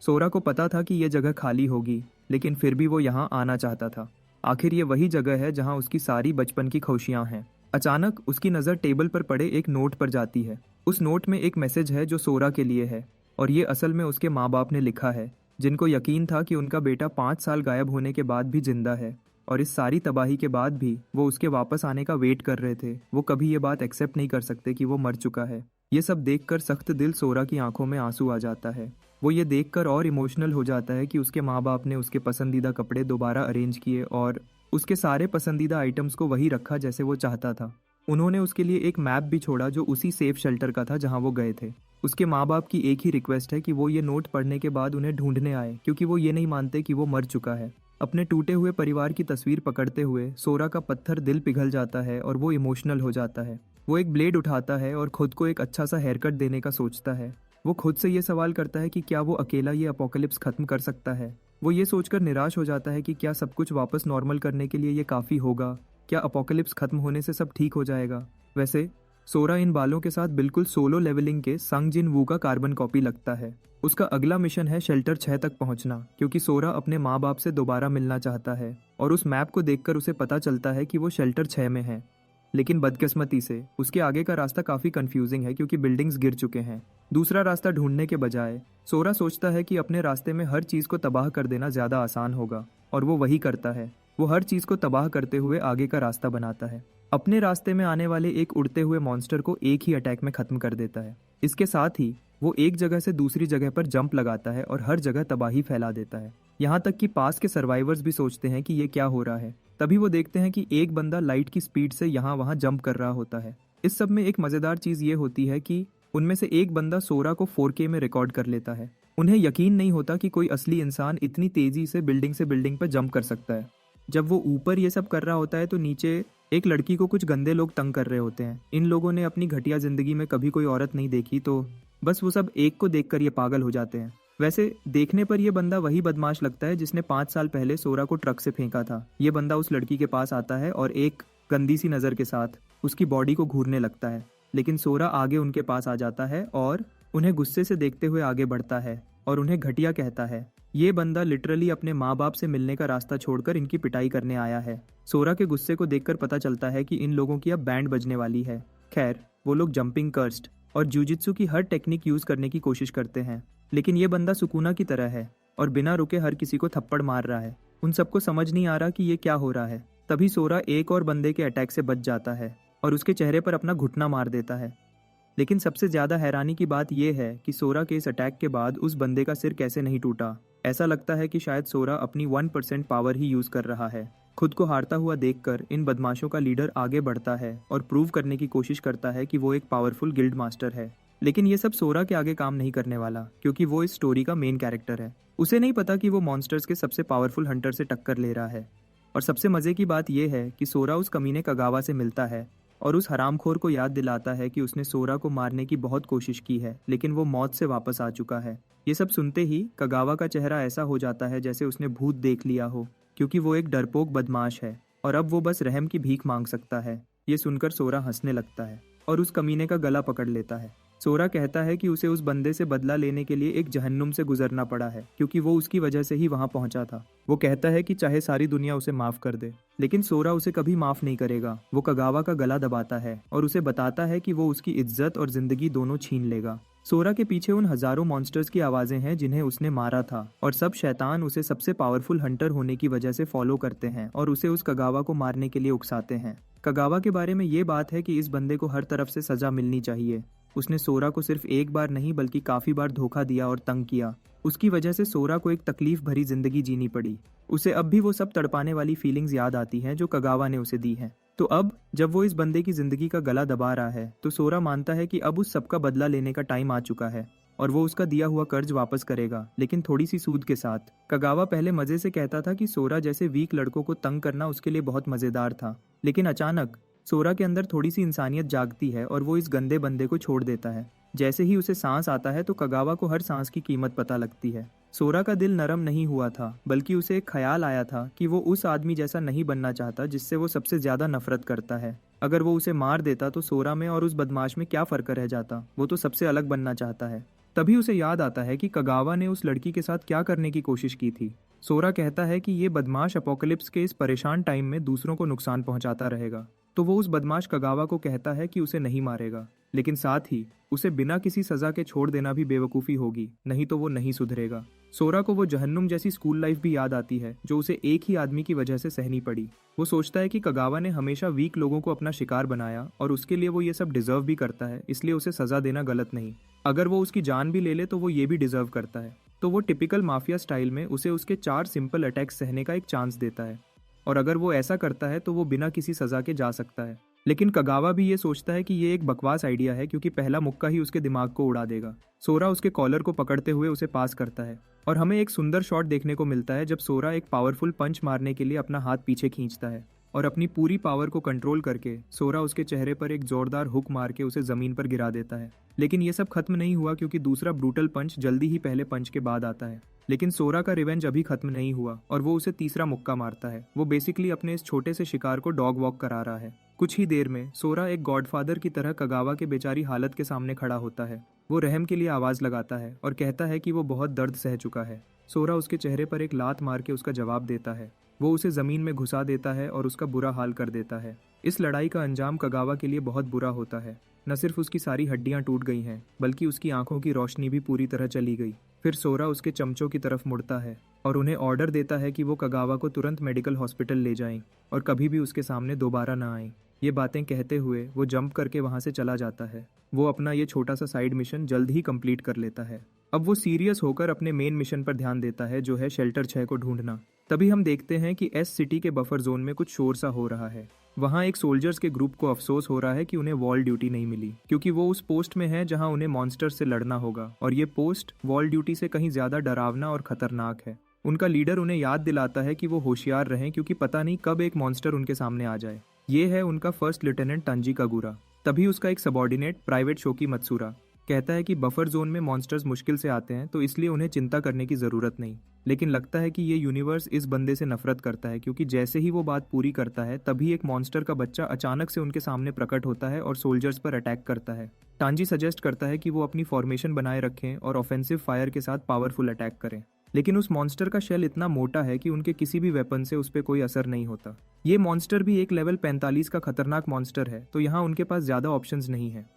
सोरा को पता था कि यह जगह खाली होगी, लेकिन फिर भी वो यहाँ आना चाहता था। आखिर ये वही जगह है जहाँ उसकी सारी बचपन की खुशियाँ हैं। अचानक उसकी नज़र टेबल पर पड़े एक नोट पर जाती है। उस नोट में एक मैसेज है जो सोरा के लिए है, और ये असल में उसके माँ बाप ने लिखा है, जिनको यकीन था कि उनका बेटा 5 साल गायब होने के बाद भी जिंदा है, और इस सारी तबाही के बाद भी वो उसके वापस आने का वेट कर रहे थे। वो कभी ये बात एक्सेप्ट नहीं कर सकते कि वो मर चुका है। ये सब देखकर सख्त दिल सोरा की आंखों में आंसू आ जाता है। वो ये देखकर और इमोशनल हो जाता है कि उसके माँ बाप ने उसके पसंदीदा कपड़े दोबारा अरेंज किए और उसके सारे पसंदीदा आइटम्स को वही रखा जैसे वो चाहता था। उन्होंने उसके लिए एक मैप भी छोड़ा जो उसी सेफ शेल्टर का था जहाँ वो गए थे। उसके माँ बाप की एक ही रिक्वेस्ट है कि वो ये नोट पढ़ने के बाद उन्हें ढूंढने आए, क्योंकि वो ये नहीं मानते कि वो मर चुका है। अपने टूटे हुए परिवार की तस्वीर पकड़ते हुए सोरा का पत्थर दिल पिघल जाता है और वो इमोशनल हो जाता है। वो एक ब्लेड उठाता है और खुद को एक अच्छा सा हेयर कट देने का सोचता है। वो खुद से ये सवाल करता है कि क्या वो अकेला ये अपोकलिप्स खत्म कर सकता है। वो ये सोचकर निराश हो जाता है कि क्या सब कुछ वापस नॉर्मल करने के लिए ये काफ़ी होगा। क्या अपोकलिप्स खत्म होने से सब ठीक हो जाएगा। वैसे सोरा इन बालों के साथ बिल्कुल सोलो लेवलिंग के संग जिन वू का कार्बन कॉपी लगता है। उसका अगला मिशन है शेल्टर 6 तक पहुंचना, क्योंकि सोरा अपने माँ बाप से दोबारा मिलना चाहता है, और उस मैप को देखकर उसे पता चलता है कि वो शेल्टर 6 में है। लेकिन बदकिस्मती से उसके आगे का रास्ता काफ़ी कंफ्यूजिंग है क्योंकि बिल्डिंग्स गिर चुके हैं। दूसरा रास्ता ढूंढने के बजाय सोरा सोचता है कि अपने रास्ते में हर चीज़ को तबाह कर देना ज़्यादा आसान होगा, और वो वही करता है। वो हर चीज़ को तबाह करते हुए आगे का रास्ता बनाता है। अपने रास्ते में आने वाले एक उड़ते हुए मॉन्स्टर को एक ही अटैक में ख़त्म कर देता है। इसके साथ ही वो एक जगह से दूसरी जगह पर जंप लगाता है और हर जगह तबाही फैला देता है। यहाँ तक कि पास के सर्वाइवर्स भी सोचते हैं कि ये क्या हो रहा है। तभी वो देखते हैं कि एक बंदा लाइट की स्पीड से यहाँ वहाँ जंप कर रहा होता है। इस सब में एक मज़ेदार चीज़ ये होती है कि उनमें से एक बंदा सोरा को 4K में रिकॉर्ड कर लेता है। उन्हें यकीन नहीं होता कि कोई असली इंसान इतनी तेज़ी से बिल्डिंग पर जंप कर सकता है। जब वो ऊपर ये सब कर रहा होता है तो नीचे एक लड़की को कुछ गंदे लोग तंग कर रहे होते हैं। इन लोगों ने अपनी घटिया ज़िंदगी में कभी कोई औरत नहीं देखी, तो बस वो सब एक को देखकर ये पागल हो जाते हैं। वैसे देखने पर यह बंदा वही बदमाश लगता है जिसने 5 साल पहले सोरा को ट्रक से फेंका था। ये बंदा उस लड़की के पास आता है और एक गंदी सी नज़र के साथ उसकी बॉडी को घूरने लगता है, लेकिन सोरा आगे उनके पास आ जाता है और उन्हें गुस्से से देखते हुए आगे बढ़ता है और उन्हें घटिया कहता है। ये बंदा लिटरली अपने माँ बाप से मिलने का रास्ता छोड़कर इनकी पिटाई करने आया है। सोरा के गुस्से को देखकर पता चलता है कि इन लोगों की अब बैंड बजने वाली है। खैर, वो लोग जंपिंग, कर्स्ट और जूजित्सु की हर टेक्निक यूज करने की कोशिश करते हैं, लेकिन ये बंदा सुकूना की तरह है और बिना रुके हर किसी को थप्पड़ मार रहा है। उन सबको समझ नहीं आ रहा कि ये क्या हो रहा है। तभी सोरा एक और बंदे के अटैक से बच जाता है और उसके चेहरे पर अपना घुटना मार देता है। लेकिन सबसे ज़्यादा हैरानी की बात यह है कि सोरा के इस अटैक के बाद उस बंदे का सिर कैसे नहीं टूटा। ऐसा लगता है कि शायद सोरा अपनी 1% पावर ही यूज़ कर रहा है। खुद को हारता हुआ देखकर इन बदमाशों का लीडर आगे बढ़ता है और प्रूव करने की कोशिश करता है कि वो एक पावरफुल गिल्ड मास्टर है। लेकिन ये सब सोरा के आगे काम नहीं करने वाला, क्योंकि वो इस स्टोरी का मेन कैरेक्टर है। उसे नहीं पता कि वो मॉन्स्टर्स के सबसे पावरफुल हंटर से टक्कर ले रहा है। और सबसे मज़े की बात यह है कि सोरा उस कमीने कगावा से मिलता है और उस हरामखोर को याद दिलाता है कि उसने सोरा को मारने की बहुत कोशिश की है, लेकिन वो मौत से वापस आ चुका है। ये सब सुनते ही कगावा का चेहरा ऐसा हो जाता है जैसे उसने भूत देख लिया हो, क्योंकि वो एक डरपोक बदमाश है और अब वो बस रहम की भीख मांग सकता है। ये सुनकर सोरा हंसने लगता है और उस कमीने का गला पकड़ लेता है। सोरा कहता है कि उसे उस बंदे से बदला लेने के लिए एक जहन्नुम से गुजरना पड़ा है, क्योंकि वो उसकी वजह से ही वहां पहुंचा था। वो कहता है कि चाहे सारी दुनिया उसे माफ कर दे, लेकिन सोरा उसे कभी माफ नहीं करेगा। वो कगावा का गला दबाता है और उसे बताता है कि वो उसकी इज्जत और जिंदगी दोनों छीन लेगा। सोरा के पीछे उन हजारों मॉन्स्टर्स की आवाजें हैं जिन्हें उसने मारा था, और सब शैतान उसे सबसे पावरफुल हंटर होने की वजह से फॉलो करते हैं और उसे उस कगावा को मारने के लिए उकसाते हैं। कगावा के बारे में ये बात है कि इस बंदे को हर तरफ से सजा मिलनी चाहिए। उसने सोरा को सिर्फ एक बार नहीं बल्कि काफी बार धोखा दिया और तंग किया। उसकी वजह से सोरा को एक तकलीफ भरी जिंदगी जीनी पड़ी। उसे अब भी वो सब तड़पाने वाली फीलिंग्स याद आती हैं जो कगावा ने उसे दी हैं। तो अब जब वो इस बंदे की जिंदगी का गला दबा रहा है तो सोरा मानता है कि अब उस सबका बदला लेने का टाइम आ चुका है और वो उसका दिया हुआ कर्ज वापस करेगा, लेकिन थोड़ी सी सूद के साथ। कगावा पहले मजे से कहता था कि सोरा जैसे वीक लड़कों को तंग करना उसके लिए बहुत मजेदार था, लेकिन अचानक सोरा के अंदर थोड़ी सी इंसानियत जागती है और वो इस गंदे बंदे को छोड़ देता है। जैसे ही उसे सांस आता है तो कगावा को हर सांस की कीमत पता लगती है। सोरा का दिल नरम नहीं हुआ था, बल्कि उसे एक ख्याल आया था कि वो उस आदमी जैसा नहीं बनना चाहता जिससे वो सबसे ज्यादा नफरत करता है। अगर वो उसे मार देता तो सोरा में और उस बदमाश में क्या फर्क रह जाता। वो तो सबसे अलग बनना चाहता है। तभी उसे याद आता है कि कगावा ने उस लड़की के साथ क्या करने की कोशिश की थी। सोरा कहता है कि ये बदमाश अपोकलिप्स के इस परेशान टाइम में दूसरों को नुकसान पहुंचाता रहेगा, तो वो उस बदमाश कगावा को कहता है कि उसे नहीं मारेगा, लेकिन साथ ही उसे बिना किसी सजा के छोड़ देना भी बेवकूफ़ी होगी, नहीं तो वो नहीं सुधरेगा। सोरा को वो जहन्नुम जैसी स्कूल लाइफ भी याद आती है जो उसे एक ही आदमी की वजह से सहनी पड़ी। वो सोचता है कि कगावा ने हमेशा वीक लोगों को अपना शिकार बनाया और उसके लिए वो ये सब डिजर्व भी करता है, इसलिए उसे सजा देना गलत नहीं। अगर वो उसकी जान भी ले ले तो वो ये भी डिजर्व करता है। तो वो टिपिकल माफिया स्टाइल में उसे उसके 4 सिंपल अटैक्स सहने का एक चांस देता है, और अगर वो ऐसा करता है तो वो बिना किसी सजा के जा सकता है। लेकिन कगावा भी ये सोचता है कि ये एक बकवास आइडिया है, क्योंकि पहला मुक्का ही उसके दिमाग को उड़ा देगा। सोरा उसके कॉलर को पकड़ते हुए उसे पास करता है और हमें एक सुंदर शॉट देखने को मिलता है जब सोरा एक पावरफुल पंच मारने के लिए अपना हाथ पीछे खींचता है और अपनी पूरी पावर को कंट्रोल करके सोरा उसके चेहरे पर एक जोरदार हुक मार के उसे जमीन पर गिरा देता है। लेकिन ये सब खत्म नहीं हुआ, क्योंकि दूसरा ब्रूटल पंच जल्दी ही पहले पंच के बाद आता है। लेकिन सोरा का रिवेंज अभी खत्म नहीं हुआ और वो उसे तीसरा मुक्का मारता है। वो बेसिकली अपने इस छोटे से शिकार को डॉग वॉक करा रहा है। कुछ ही देर में सोरा एक गॉडफादर की तरह कगावा के बेचारी हालत के सामने खड़ा होता है। वो रहम के लिए आवाज लगाता है और कहता है कि वो बहुत दर्द सह चुका है। सोरा उसके चेहरे पर एक लात मार के उसका जवाब देता है वो उसे जमीन में घुसा देता है और उसका बुरा हाल कर देता है। इस लड़ाई का अंजाम कगावा के लिए बहुत बुरा होता है। न सिर्फ उसकी सारी हड्डियां टूट गई हैं, बल्कि उसकी आंखों की रोशनी भी पूरी तरह चली गई। फिर सोरा उसके चमचों की तरफ मुड़ता है और उन्हें ऑर्डर देता है कि वो कगावा को तुरंत मेडिकल हॉस्पिटल ले जाएं और कभी भी उसके सामने दोबारा ना आएं। ये बातें कहते हुए वो जंप करके वहां से चला जाता है। वो अपना ये छोटा सा साइड मिशन जल्द ही कंप्लीट कर लेता है। अब वो सीरियस होकर अपने मेन मिशन पर ध्यान देता है, जो है शेल्टर 6 को ढूंढना। तभी हम देखते हैं कि एस सिटी के बफर जोन में कुछ शोर सा हो रहा है। वहाँ एक सोल्जर्स के ग्रुप को अफसोस हो रहा है कि उन्हें वॉल ड्यूटी नहीं मिली, क्योंकि वो उस पोस्ट में है जहाँ उन्हें मॉन्स्टर से लड़ना होगा, और ये पोस्ट वॉल ड्यूटी से कहीं ज्यादा डरावना और खतरनाक है। उनका लीडर उन्हें याद दिलाता है कि वो होशियार रहें, क्योंकि पता नहीं कब एक मॉन्स्टर उनके सामने आ जाए। ये है उनका फर्स्ट लेफ्टिनेंट तांजी कागुरा। तभी उसका एक सबॉर्डिनेट प्राइवेट शोकी मत्सुरा कहता है कि बफर जोन में मॉन्स्टर्स मुश्किल से आते हैं, तो इसलिए उन्हें चिंता करने की जरूरत नहीं। लेकिन लगता है कि ये यूनिवर्स इस बंदे से नफरत करता है, क्योंकि जैसे ही वो बात पूरी करता है तभी एक मॉन्स्टर का बच्चा अचानक से उनके सामने प्रकट होता है और सोल्जर्स पर अटैक करता है। टांजी सजेस्ट करता है कि वो अपनी फॉर्मेशन बनाए रखें और ऑफेंसिव फायर के साथ पावरफुल अटैक करें। लेकिन उस मॉन्स्टर का शेल इतना मोटा है कि उनके किसी भी वेपन से उस पर कोई असर नहीं होता। ये मॉन्स्टर भी एक लेवल 45 का खतरनाक मॉन्स्टर है, तो यहाँ उनके पास ज्यादा ऑप्शंस नहीं है।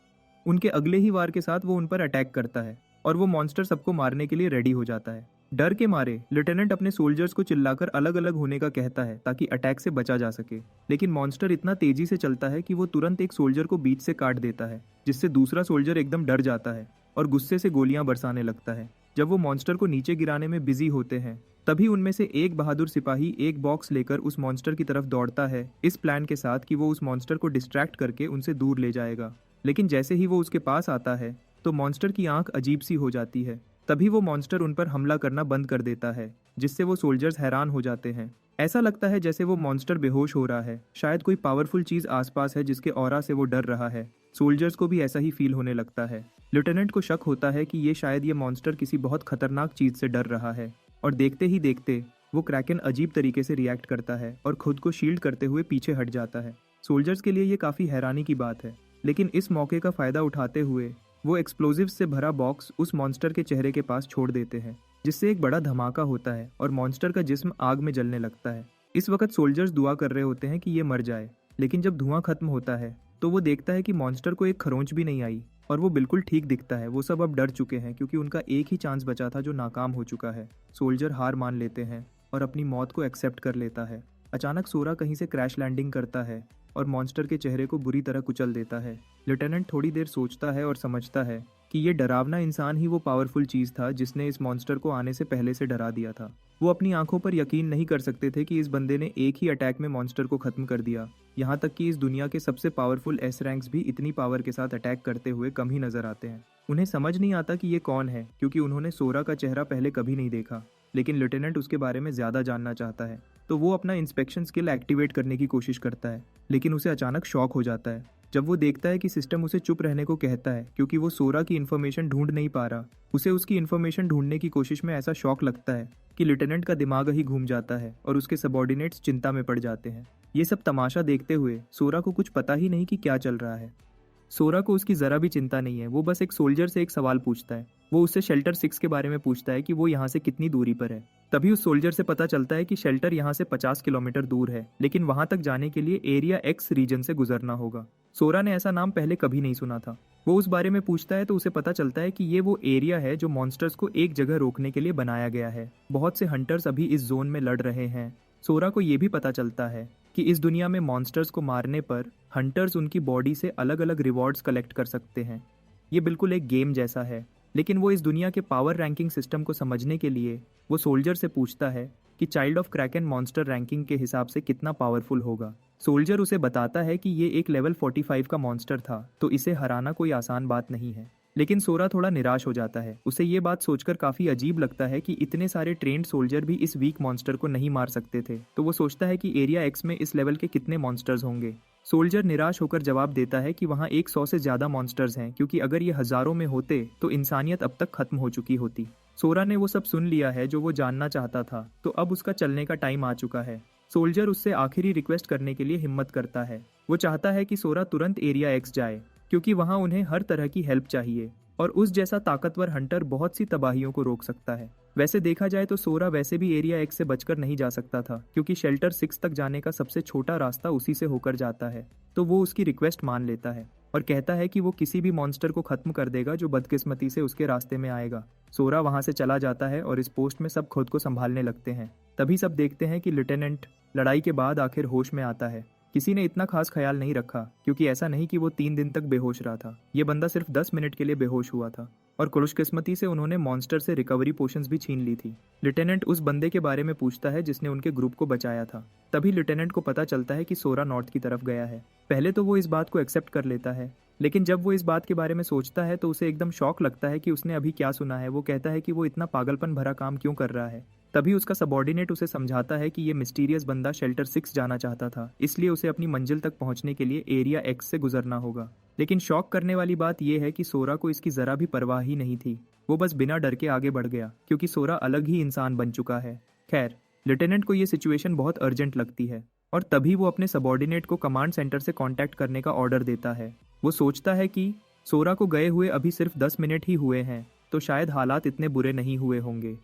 उनके अगले ही वार के साथ वो उन पर अटैक करता है और वो मॉन्स्टर सबको मारने के लिए रेडी हो जाता है। डर के मारे लेफ्टिनेंट अपने सोल्जर्स को चिल्लाकर अलग अलग होने का कहता है ताकि अटैक से बचा जा सके। लेकिन मॉन्स्टर इतना तेजी से चलता है कि वो तुरंत एक सोल्जर को बीच से काट देता है, जिससे दूसरा सोल्जर एकदम डर जाता है और गुस्से से गोलियां बरसाने लगता है। जब वो मॉन्स्टर को नीचे गिराने में बिजी होते हैं, तभी उनमें से एक बहादुर सिपाही एक बॉक्स लेकर उस मॉन्स्टर की तरफ दौड़ता है, इस प्लान के साथ कि वो उस मॉन्स्टर को डिस्ट्रैक्ट करके उनसे दूर ले जाएगा। लेकिन जैसे ही वो उसके पास आता है तो मॉन्स्टर की आंख अजीब सी हो जाती है। तभी वो मॉन्स्टर उन पर हमला करना बंद कर देता है, जिससे वो सोल्जर्स हैरान हो जाते हैं। ऐसा लगता है जैसे वो मॉन्स्टर बेहोश हो रहा है, शायद कोई पावरफुल चीज आसपास है जिसके ऑरा से वो डर रहा है। सोल्जर्स को भी ऐसा ही फील होने लगता है। लेफ्टिनेंट को शक होता है कि ये शायद ये मॉन्स्टर किसी बहुत खतरनाक चीज से डर रहा है, और देखते ही देखते वो क्रैकन अजीब तरीके से रिएक्ट करता है और खुद को शील्ड करते हुए पीछे हट जाता है। सोल्जर्स के लिए ये काफी हैरानी की बात है, लेकिन इस मौके का फायदा उठाते हुए वो एक्सप्लोजिव्स से भरा बॉक्स उस मॉन्स्टर के चेहरे के पास छोड़ देते हैं, जिससे एक बड़ा धमाका होता है और मॉन्स्टर का जिस्म आग में जलने लगता है। इस वक्त सोल्जर्स दुआ कर रहे होते हैं कि ये मर जाए, लेकिन जब धुआं खत्म होता है तो वो देखता है कि मॉन्स्टर को एक खरोंच भी नहीं आई और वो बिल्कुल ठीक दिखता है। वो सब अब डर चुके हैं, क्योंकि उनका एक ही चांस बचा था जो नाकाम हो चुका है। सोल्जर हार मान लेते हैं और अपनी मौत को एक्सेप्ट कर लेता है। अचानक सोरा कहीं से क्रैश लैंडिंग करता है और मॉन्स्टर के चेहरे को बुरी तरह कुचल देता है। लेफ्टिनेंट थोड़ी देर सोचता है और समझता है कि ये डरावना इंसान ही वो पावरफुल चीज था जिसने इस मॉन्स्टर को आने से पहले से डरा दिया था। वो अपनी आंखों पर यकीन नहीं कर सकते थे कि इस बंदे ने एक ही अटैक में मॉन्स्टर को खत्म कर दिया। यहाँ तक कि इस दुनिया के सबसे पावरफुल एस रैंक्स भी इतनी पावर के साथ अटैक करते हुए कम ही नजर आते हैं। उन्हें समझ नहीं आता कि ये कौन है, क्योंकि उन्होंने सोरा का चेहरा पहले कभी नहीं देखा। लेकिन लेफ्टिनेंट उसके बारे में ज्यादा जानना चाहता है, तो वो अपना इंस्पेक्शन स्किल एक्टिवेट करने की कोशिश करता है। लेकिन उसे अचानक शॉक हो जाता है जब वो देखता है कि सिस्टम उसे चुप रहने को कहता है, क्योंकि वो सोरा की इन्फॉर्मेशन ढूंढ नहीं पा रहा। उसे उसकी इन्फॉर्मेशन ढूंढने की कोशिश में ऐसा शॉक लगता है कि लेफ्टिनेंट का दिमाग ही घूम जाता है और उसके सबॉर्डिनेट्स चिंता में पड़ जाते हैं। ये सब तमाशा देखते हुए सोरा को कुछ पता ही नहीं कि क्या चल रहा है। सोरा को उसकी जरा भी चिंता नहीं है। वो बस एक सोल्जर से एक सवाल पूछता है। वो उससे शेल्टर 6 के बारे में पूछता है कि वो यहाँ से कितनी दूरी पर है। तभी उस सोल्जर से पता चलता है कि शेल्टर यहाँ से 50 किलोमीटर दूर है, लेकिन वहां तक जाने के लिए एरिया एक्स रीजन से गुजरना होगा। सोरा ने ऐसा नाम पहले कभी नहीं सुना था। वो उस बारे में पूछता है तो उसे पता चलता है कि ये वो एरिया है जो मॉन्स्टर्स को एक जगह रोकने के लिए बनाया गया है। बहुत से हंटर्स अभी इस जोन में लड़ रहे हैं। सोरा को ये भी पता चलता है कि इस दुनिया में मॉन्स्टर्स को मारने पर हंटर्स उनकी बॉडी से अलग अलग रिवॉर्ड्स कलेक्ट कर सकते हैं। ये बिल्कुल एक गेम जैसा है। लेकिन वो इस दुनिया के पावर रैंकिंग सिस्टम को समझने के लिए वो सोल्जर से पूछता है कि child of Kraken monster ranking के हिसाब से कितना पावरफुल होगा। सोल्जर उसे बताता है कि ये एक लेवल 45 का मॉन्स्टर था, तो इसे हराना कोई आसान बात नहीं है। लेकिन सोरा थोड़ा निराश हो जाता है। उसे ये बात सोचकर काफी अजीब लगता है कि इतने सारे ट्रेंड सोल्जर भी इस वीक मॉन्स्टर को नहीं मार सकते थे। तो वो सोचता है कि एरिया एक्स में इस लेवल के कितने मॉन्स्टर्स होंगे। सोल्जर निराश होकर जवाब देता है कि वहाँ 100 से ज्यादा मॉन्स्टर्स हैं, क्योंकि अगर ये हजारों में होते तो इंसानियत अब तक खत्म हो चुकी होती। सोरा ने वो सब सुन लिया है जो वो जानना चाहता था, तो अब उसका चलने का टाइम आ चुका है। सोल्जर उससे आखिरी रिक्वेस्ट करने के लिए हिम्मत करता है। वो चाहता है कि सोरा तुरंत एरिया एक्स जाए, क्योंकि वहाँ उन्हें हर तरह की हेल्प चाहिए और उस जैसा ताकतवर हंटर बहुत सी तबाहियों को रोक सकता है। वैसे देखा जाए तो सोरा वैसे भी एरिया एक्स से बचकर नहीं जा सकता था, क्योंकि शेल्टर 6 तक जाने का सबसे छोटा रास्ता उसी से होकर जाता है। तो वो उसकी रिक्वेस्ट मान लेता है और कहता है कि वो किसी भी मॉन्स्टर को खत्म कर देगा जो बदकिस्मती से उसके रास्ते में आएगा। सोरा वहां से चला जाता है और इस पोस्ट में सब खुद को संभालने लगते हैं। तभी सब देखते हैं कि लेफ्टिनेंट लड़ाई के बाद आखिर होश में आता है। किसी ने इतना खास ख्याल नहीं रखा, क्योंकि ऐसा नहीं कि वो 3 दिन तक बेहोश रहा था। ये बंदा सिर्फ 10 मिनट के लिए बेहोश हुआ था और खुशकिस्मती से उन्होंने मॉन्स्टर से रिकवरी पोशंस भी छीन ली थी। लेफ्टिनेंट उस बंदे के बारे में पूछता है जिसने उनके ग्रुप को बचाया था। तभी लेफ्टिनेंट को पता चलता है कि सोरा नॉर्थ की तरफ गया है। पहले तो वो इस बात को एक्सेप्ट कर लेता है, लेकिन जब वो इस बात के बारे में सोचता है तो उसे एकदम शॉक लगता है कि उसने अभी क्या सुना है। वो कहता है कि वो इतना पागलपन भरा काम क्यों कर रहा है। तभी उसका सबॉर्डिनेट उसे समझाता है कि ये मिस्टीरियस बंदा शेल्टर 6 जाना चाहता था, इसलिए उसे अपनी मंजिल तक पहुंचने के लिए एरिया एक्स से गुजरना होगा। लेकिन शॉक करने वाली बात यह है कि सोरा को इसकी जरा भी परवाह ही नहीं थी। वो बस बिना डर के आगे बढ़ गया, क्योंकि सोरा अलग ही इंसान बन चुका है। खैर, लेफ्टिनेंट को ये सिचुएशन बहुत अर्जेंट लगती है और तभी वो अपने सबॉर्डिनेट को कमांड सेंटर से कांटेक्ट करने का ऑर्डर देता है। वो सोचता है कि सोरा को गए हुए अभी सिर्फ 10 मिनट ही हुए हैं, तो शायद हालात इतने बुरे नहीं हुए होंगे।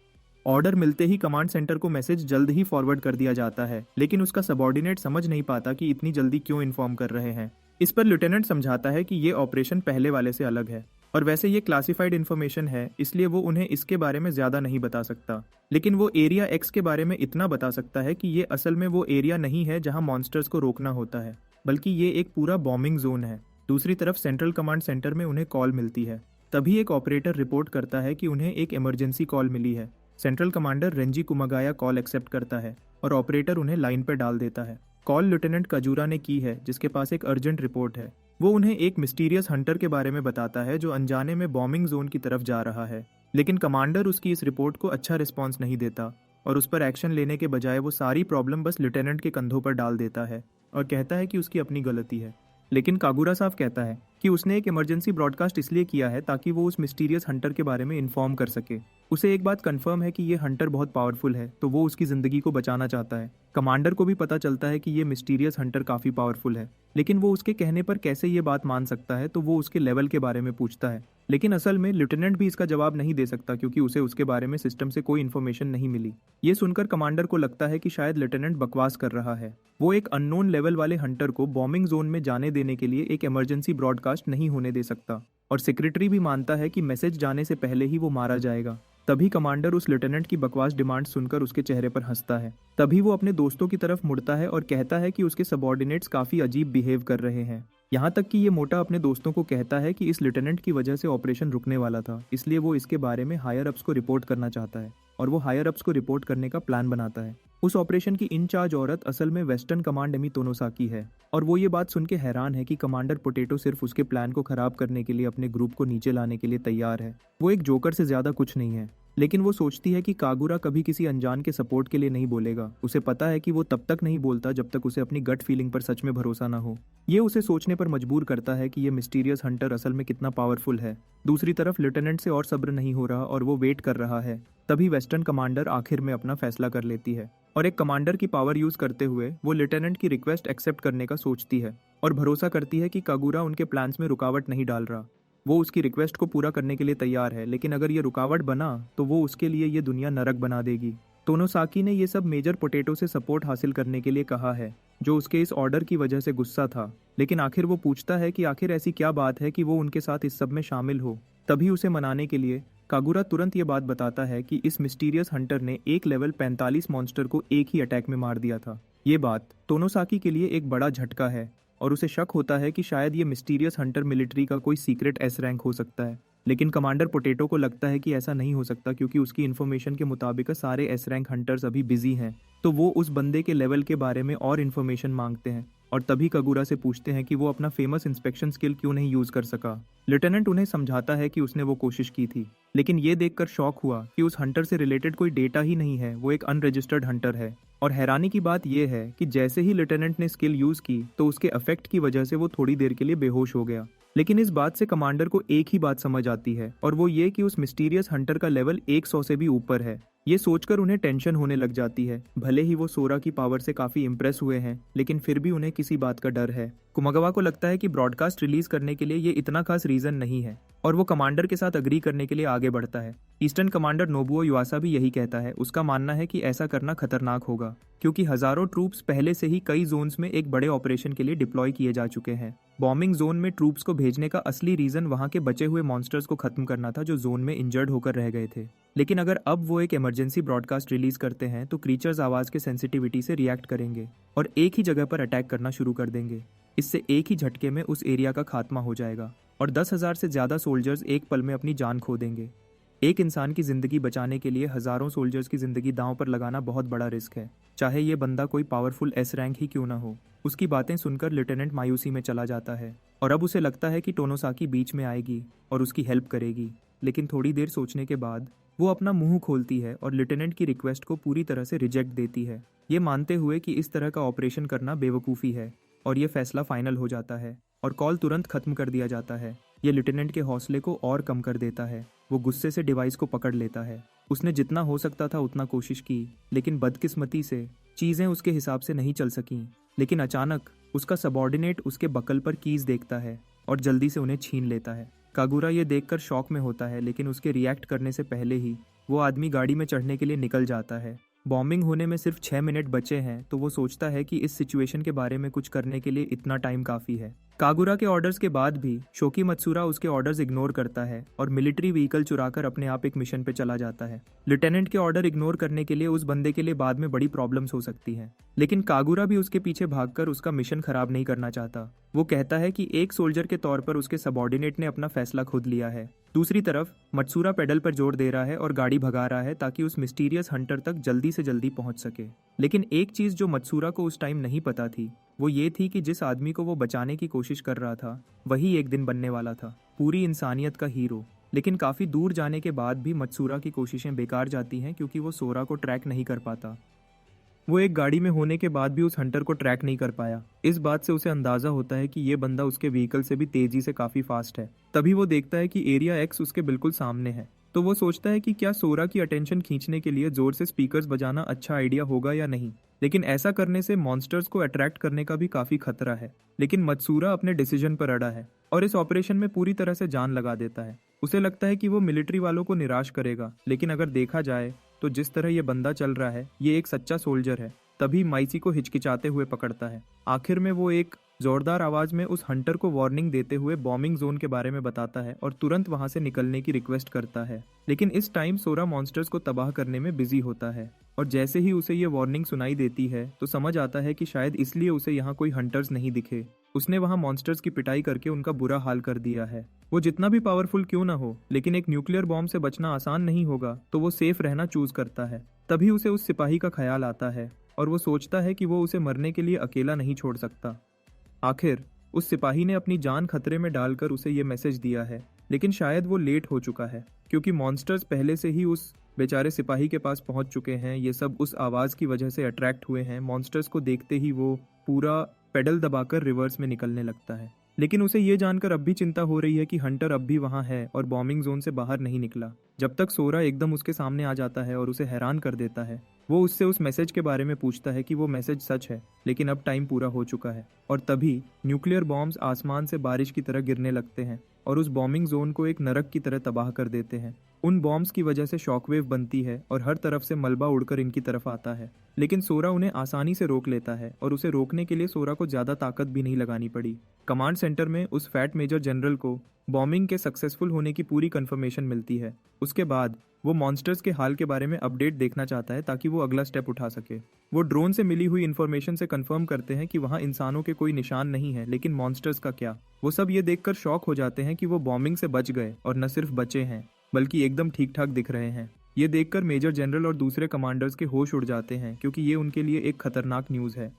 ऑर्डर मिलते ही कमांड सेंटर को मैसेज जल्द ही फॉरवर्ड कर दिया जाता है, लेकिन उसका सबॉर्डिनेट समझ नहीं पाता कि इतनी जल्दी क्यों इन्फॉर्म कर रहे हैं। इस पर लेफ्टिनेंट समझाता है कि ये ऑपरेशन पहले वाले से अलग है और वैसे ये क्लासिफाइड इन्फॉर्मेशन है, इसलिए वो उन्हें इसके बारे में ज़्यादा नहीं बता सकता। लेकिन वो एरिया एक्स के बारे में इतना बता सकता है कि ये असल में वो एरिया नहीं है जहाँ मॉन्स्टर्स को रोकना होता है, बल्कि ये एक पूरा बॉम्बिंग जोन है। दूसरी तरफ सेंट्रल कमांड सेंटर में उन्हें कॉल मिलती है। तभी एक ऑपरेटर रिपोर्ट करता है कि उन्हें एक इमरजेंसी कॉल मिली है। Central commander Renji Kumagaya call accept करता है और ऑपरेटर उन्हें लाइन पर डाल देता है। कॉल लेफ्टिनेंट काजूरा ने की है, जिसके पास एक अर्जेंट रिपोर्ट है। वो उन्हें एक मिस्टीरियस हंटर के बारे में बताता है जो अनजाने में बॉम्बिंग जोन की तरफ जा रहा है। लेकिन कमांडर उसकी इस रिपोर्ट को अच्छा रिस्पॉन्स नहीं देता और उस पर एक्शन लेने के बजाय वो सारी प्रॉब्लम बस लेफ्टिनेंट के कंधों पर डाल देता है और कहता है कि उसकी अपनी गलती है। लेकिन कागुरा साफ कहता है कि उसने एक इमरजेंसी ब्रॉडकास्ट इसलिए किया है ताकि वो उस मिस्टीरियस हंटर के बारे में इन्फॉर्म कर सके। उसे एक बात कंफर्म है कि ये हंटर बहुत पावरफुल है, तो वो उसकी ज़िंदगी को बचाना चाहता है। कमांडर को भी पता चलता है कि ये मिस्टीरियस हंटर काफ़ी पावरफुल है, लेकिन वो उसके कहने पर कैसे ये बात मान सकता है, तो वो उसके लेवल के बारे में पूछता है। लेकिन असल में लेफ्टिनेंट भी इसका जवाब नहीं दे सकता, क्योंकि उसे उसके बारे में सिस्टम से कोई इन्फॉर्मेशन नहीं मिली। ये सुनकर कमांडर को लगता है कि शायद लेफ्टिनेंट बकवास कर रहा है। वो एक अननोन लेवल वाले हंटर को बॉम्बिंग जोन में जाने देने के लिए एक इमरजेंसी ब्रॉडकास्ट नहीं होने दे सकता, और सेक्रेटरी भी मानता है कि मैसेज जाने से पहले ही वो मारा जाएगा। तभी कमांडर उस लेफ्टिनेंट की बकवास डिमांड सुनकर उसके चेहरे पर हंसता है। तभी वो अपने दोस्तों की तरफ मुड़ता है और कहता है कि उसके सबॉर्डिनेट्स काफ़ी अजीब बिहेव कर रहे हैं। यहाँ तक कि ये मोटा अपने दोस्तों को कहता है कि इस लेफ्टिनेंट की वजह से ऑपरेशन रुकने वाला था, इसलिए वो इसके बारे में हायर अप्स को रिपोर्ट करना चाहता है और वो हायर अप्स को रिपोर्ट करने का प्लान बनाता है। उस ऑपरेशन की इंचार्ज औरत असल में वेस्टर्न कमांड एमी तोनोसाकी है और वो ये बात सुन के हैरान है कि कमांडर पोटैटो सिर्फ उसके प्लान को खराब करने के लिए अपने ग्रुप को नीचे लाने के लिए तैयार है। वो एक जोकर से ज्यादा कुछ नहीं है। लेकिन वो सोचती है कि कागुरा कभी किसी अनजान के सपोर्ट के लिए नहीं बोलेगा। उसे पता है कि वो तब तक नहीं बोलता जब तक उसे अपनी गट फीलिंग पर सच में भरोसा ना हो। ये उसे सोचने पर मजबूर करता है कि ये मिस्टीरियस हंटर असल में कितना पावरफुल है। दूसरी तरफ लेफ्टिनेंट से और सब्र नहीं हो रहा और वो वेट कर रहा है। तभी वेस्टर्न कमांडर आखिर में अपना फैसला कर लेती है और एक कमांडर की पावर यूज करते हुए वो लेफ्टिनेंट की रिक्वेस्ट एक्सेप्ट करने का सोचती है और भरोसा करती है कि कागुरा उनके प्लान्स में रुकावट नहीं डाल रहा। वो उसकी रिक्वेस्ट को पूरा करने के लिए तैयार है, लेकिन अगर ये रुकावट बना तो वो उसके लिए ये दुनिया नरक बना देगी। तोनोसाकी ने ये सब मेजर पोटैटो से सपोर्ट हासिल करने के लिए कहा है, जो उसके इस ऑर्डर की वजह से गुस्सा था। लेकिन आखिर वो पूछता है कि आखिर ऐसी क्या बात है कि वो उनके साथ इस सब में शामिल हो। तभी उसे मनाने के लिए कागुरा तुरंत ये बात बताता है कि इस मिस्टीरियस हंटर ने एक लेवल 45 मॉन्स्टर को एक ही अटैक में मार दिया था। ये बात तोनोसाकी के लिए एक बड़ा झटका है और उसे शक होता है कि शायद ये मिस्टीरियस हंटर मिलिट्री का कोई सीक्रेट एस रैंक हो सकता है। लेकिन कमांडर पोटैटो को लगता है कि ऐसा नहीं हो सकता, क्योंकि उसकी इन्फॉर्मेशन के मुताबिक सारे एस रैंक हंटर्स अभी बिजी हैं। तो वो उस बंदे के लेवल के बारे में और इन्फॉर्मेशन मांगते हैं और तभी कागुरा से पूछते हैं कि वो अपना फेमस इंस्पेक्शन स्किल क्यों नहीं यूज कर सका। लेफ्टिनेंट उन्हें समझाता है कि उसने वो कोशिश की थी, लेकिन ये देखकर शॉक हुआ कि उस हंटर से रिलेटेड कोई डेटा ही नहीं है। वो एक अनरजिस्टर्ड हंटर है। और हैरानी की बात यह है कि जैसे ही लेफ्टिनेंट ने स्किल यूज की तो उसके इफेक्ट की वजह से वो थोड़ी देर के लिए बेहोश हो गया। लेकिन इस बात से कमांडर को एक ही बात समझ आती है और वो ये कि उस मिस्टीरियस हंटर का लेवल 100 से भी ऊपर है। ये सोचकर उन्हें टेंशन होने लग जाती है। भले ही वो सोरा की पावर से काफी इम्प्रेस हुए हैं, लेकिन फिर भी उन्हें किसी बात का डर है। कुमागावा को लगता है कि ब्रॉडकास्ट रिलीज करने के लिए ये इतना खास रीजन नहीं है, और वो कमांडर के साथ अग्री करने के लिए आगे बढ़ता है। ईस्टर्न कमांडर नोबुओ युआसा भी यही कहता है। उसका मानना है कि ऐसा करना खतरनाक होगा, क्योंकि हजारों ट्रूप्स पहले से ही कई जोन्स में एक बड़े ऑपरेशन के लिए डिप्लॉय किए जा चुके हैं। बॉम्बिंग जोन में ट्रूप्स को भेजने का असली रीजन वहां के बचे हुए मॉन्स्टर्स को खत्म करना था, जो जोन में इंजर्ड होकर रह गए थे। लेकिन अगर अब वो एक इमरजेंसी ब्रॉडकास्ट रिलीज करते हैं तो क्रीचर्स आवाज के सेंसिटिविटी से रिएक्ट करेंगे और एक ही जगह पर अटैक करना शुरू कर देंगे। इससे एक ही झटके में उस एरिया का खात्मा हो जाएगा और 10,000 से ज्यादा सोल्जर्स एक पल में अपनी जान खो देंगे। एक इंसान की जिंदगी बचाने के लिए हजारों सोल्जर्स की जिंदगी दांव पर लगाना बहुत बड़ा रिस्क है, चाहे ये बंदा कोई पावरफुल एस रैंक ही क्यों ना हो। उसकी बातें सुनकर लेफ्टिनेंट मायूसी में चला जाता है और अब उसे लगता है कि टोनोसाकी बीच में आएगी और उसकी हेल्प करेगी। लेकिन थोड़ी देर सोचने के बाद वो अपना मुंह खोलती है और लेफ्टिनेंट की रिक्वेस्ट को पूरी तरह से रिजेक्ट देती है, ये मानते हुए कि इस तरह का ऑपरेशन करना बेवकूफ़ी है। और ये फैसला फाइनल हो जाता है और कॉल तुरंत खत्म कर दिया जाता है। ये लेफ्टिनेंट के हौसले को और कम कर देता है। वो गुस्से से डिवाइस को पकड़ लेता है। उसने जितना हो सकता था उतना कोशिश की, लेकिन बदकिस्मती से चीज़ें उसके हिसाब से नहीं चल सकीं। लेकिन अचानक उसका सबॉर्डिनेट उसके बकल पर कीज देखता है और जल्दी से उन्हें छीन लेता है। कागुरा ये देखकर शॉक में होता है, लेकिन उसके रिएक्ट करने से पहले ही वो आदमी गाड़ी में चढ़ने के लिए निकल जाता है। बॉम्बिंग होने में सिर्फ 6 मिनट बचे हैं, तो वो सोचता है कि इस सिचुएशन के बारे में कुछ करने के लिए इतना टाइम काफ़ी है। कागुरा के ऑर्डर्स के बाद भी शोकी मत्सुरा उसके ऑर्डर्स इग्नोर करता है और मिलिट्री व्हीकल चुराकर अपने आप एक मिशन पे चला जाता है। लेफ्टिनेंट के ऑर्डर इग्नोर करने के लिए उस बंदे के लिए बाद में बड़ी प्रॉब्लम्स हो सकती हैं, लेकिन कागुरा भी उसके पीछे भागकर उसका मिशन खराब नहीं करना चाहता। वो कहता है कि एक सोल्जर के तौर पर उसके सबॉर्डिनेट ने अपना फैसला खुद लिया है। दूसरी तरफ मत्सुरा पेडल पर जोर दे रहा है और गाड़ी भगा रहा है ताकि उस मिस्टीरियस हंटर तक जल्दी से जल्दी पहुंच सके। लेकिन एक चीज जो मत्सुरा को उस टाइम नहीं पता थी, वो ये थी कि जिस आदमी को वो बचाने की कोशिश कर रहा था वही एक दिन बनने वाला था पूरी इंसानियत का हीरो। लेकिन काफी दूर जाने के बाद भी मत्सुरा की कोशिशें बेकार जाती हैं, क्योंकि वो सोरा को ट्रैक नहीं कर पाता। वो एक गाड़ी में होने के बाद भी उस हंटर को ट्रैक नहीं कर पाया। इस बात से उसे अंदाजा होता है कि ये बंदा उसके व्हीकल से भी तेजी से काफी फास्ट है। तभी वो देखता है कि एरिया एक्स उसके बिल्कुल सामने है, तो वो सोचता है कि क्या सोरा की अटेंशन खींचने के लिए जोर से स्पीकर्स बजाना अच्छा आइडिया होगा या नहीं। लेकिन ऐसा करने से मॉन्स्टर्स को अट्रैक्ट करने का भी काफी खतरा है। लेकिन मत्सुरा अपने डिसीजन पर अड़ा है और इस ऑपरेशन में पूरी तरह से जान लगा देता है। उसे लगता है कि वो मिलिट्री वालों को निराश करेगा, लेकिन अगर देखा जाए तो जिस तरह ये बंदा चल रहा है, ये एक सच्चा सोल्जर है। तभी माइसी को हिचकिचाते हुए पकड़ता है। आखिर में वो एक जोरदार आवाज में उस हंटर को वार्निंग देते हुए बॉम्बिंग जोन के बारे में बताता है और तुरंत वहां से निकलने की रिक्वेस्ट करता है। लेकिन इस टाइम सोरा मॉन्स्टर्स को तबाह करने में बिजी होता है और जैसे ही उसे ये वार्निंग सुनाई देती है तो समझ आता है कि शायद इसलिए उसे यहाँ कोई हंटर्स नहीं दिखे। उसने वहाँ मॉन्स्टर्स की पिटाई करके उनका बुरा हाल कर दिया है। वो जितना भी पावरफुल क्यों ना हो, लेकिन एक न्यूक्लियर बॉम्ब से बचना आसान नहीं होगा, तो वो सेफ रहना चूज करता है। तभी उसे उस सिपाही का ख्याल आता है और वो सोचता है कि वो उसे मरने के लिए अकेला नहीं छोड़ सकता। आखिर उस सिपाही ने अपनी जान खतरे में डालकर उसे ये मैसेज दिया है, लेकिन शायद वो लेट हो चुका है, क्योंकि मॉन्स्टर्स पहले से ही उस बेचारे सिपाही के पास पहुंच चुके हैं। ये सब उस आवाज़ की वजह से अट्रैक्ट हुए हैं। मॉन्स्टर्स को देखते ही वो पूरा पेडल दबाकर रिवर्स में निकलने लगता है। लेकिन उसे ये जानकर अब भी चिंता हो रही है कि हंटर अब भी वहाँ है और बॉम्बिंग जोन से बाहर नहीं निकला, जब तक सोरा एकदम उसके सामने आ जाता है और उसे हैरान कर देता है। वो उससे उस मैसेज के बारे में पूछता है कि वो मैसेज सच है, लेकिन अब टाइम पूरा हो चुका है। और तभी न्यूक्लियर बॉम्ब्स आसमान से बारिश की तरह गिरने लगते हैं और उस बॉम्बिंग जोन को एक नरक की तरह तबाह कर देते हैं। उन बॉम्ब्स की वजह से शॉकवेव बनती है और हर तरफ से मलबा उड़कर इनकी तरफ आता है, लेकिन सोरा उन्हें आसानी से रोक लेता है और उसे रोकने के लिए सोरा को ज्यादा ताकत भी नहीं लगानी पड़ी। कमांड सेंटर में उस फैट मेजर जनरल को बॉम्बिंग के सक्सेसफुल होने की पूरी कंफर्मेशन मिलती है। उसके बाद वो मॉन्स्टर्स के हाल के बारे में अपडेट देखना चाहता है ताकि वो अगला स्टेप उठा सके। वो ड्रोन से मिली हुई इन्फॉर्मेशन से कंफर्म करते हैं कि वहाँ इंसानों के कोई निशान नहीं है, लेकिन मॉन्स्टर्स का क्या। वो सब ये देखकर शॉक हो जाते हैं कि वो बॉम्बिंग से बच गए और न सिर्फ बचे हैं बल्कि एकदम ठीक ठाक दिख रहे हैं। ये देखकर मेजर जनरल और दूसरे कमांडर्स के होश उड़ जाते हैं, क्योंकि ये उनके लिए एक खतरनाक न्यूज़ है।